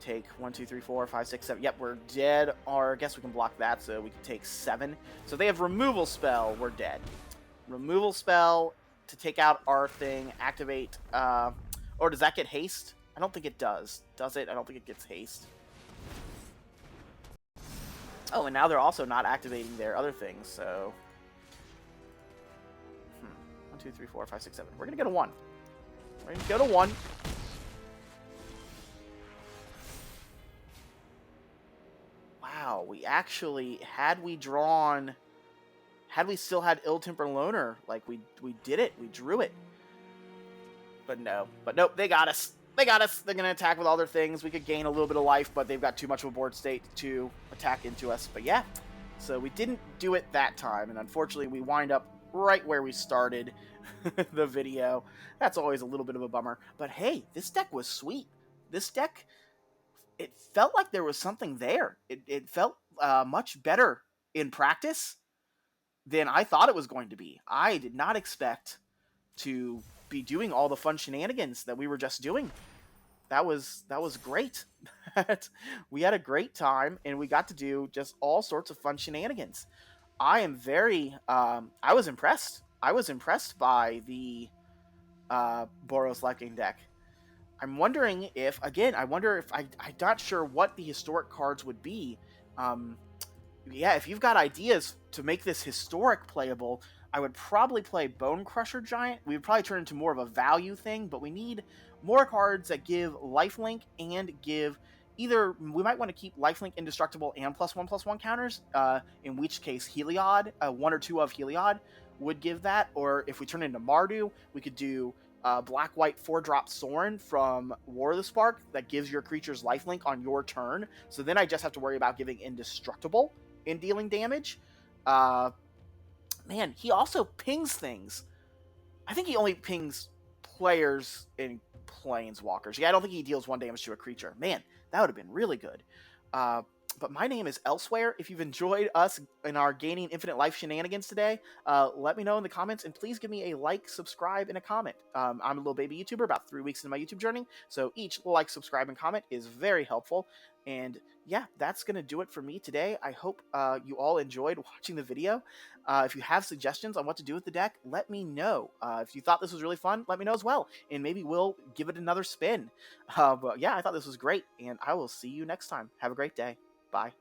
take 1, 2, 3, 4, 5, 6, 7. Yep, we're dead, or I guess we can block that, so we can take 7. So they have Removal Spell, we're dead. Removal Spell to take out our thing, activate, or does that get haste? I don't think it does. Does it? I don't think it gets haste. Oh, and now they're also not activating their other things, so... 1, 2, 3, 4, 5, 6, 7. We're gonna go to 1. We're gonna go to 1. Wow, we actually, had we Had we still had Ill-Tempered Loner, like we did it. We drew it. But no. But nope, they got us. They got us. They're going to attack with all their things. We could gain a little bit of life, but they've got too much of a board state to attack into us. But yeah, so we didn't do it that time, and unfortunately we wind up right where we started the video. That's always a little bit of a bummer. But hey, this deck was sweet. This deck, it felt like there was something there. It felt much better in practice than I thought it was going to be. I did not expect to be doing all the fun shenanigans that we were just doing. That was great. We had a great time, and we got to do just all sorts of fun shenanigans. I am very I was impressed. I was impressed by the Boros Life Gain deck. I'm wondering if, again, I'm not sure what the historic cards would be. Yeah, if you've got ideas to make this historic playable, I would probably play Bone Crusher Giant. We would probably turn into more of a value thing, but we need more cards that give lifelink and give either, we might want to keep lifelink indestructible and +1/+1 counters, in which case Heliod, 1 or 2 of Heliod would give that, or if we turn into Mardu, we could do black-white 4-drop Sorin from War of the Spark that gives your creatures lifelink on your turn, so then I just have to worry about giving indestructible in dealing damage. Man, he also pings things. I think he only pings players in Planeswalkers. Yeah, I don't think he deals 1 damage to a creature. Man, that would have been really good. But my name is Elsewhere. If you've enjoyed us in our Gaining Infinite Life shenanigans today, let me know in the comments, and please give me a like, subscribe, and a comment. I'm a little baby YouTuber, about 3 weeks into my YouTube journey, so each like, subscribe, and comment is very helpful. And yeah, that's going to do it for me today. I hope you all enjoyed watching the video. If you have suggestions on what to do with the deck, let me know. If you thought this was really fun, let me know as well, and maybe we'll give it another spin. But yeah, I thought this was great, and I will see you next time. Have a great day. Bye.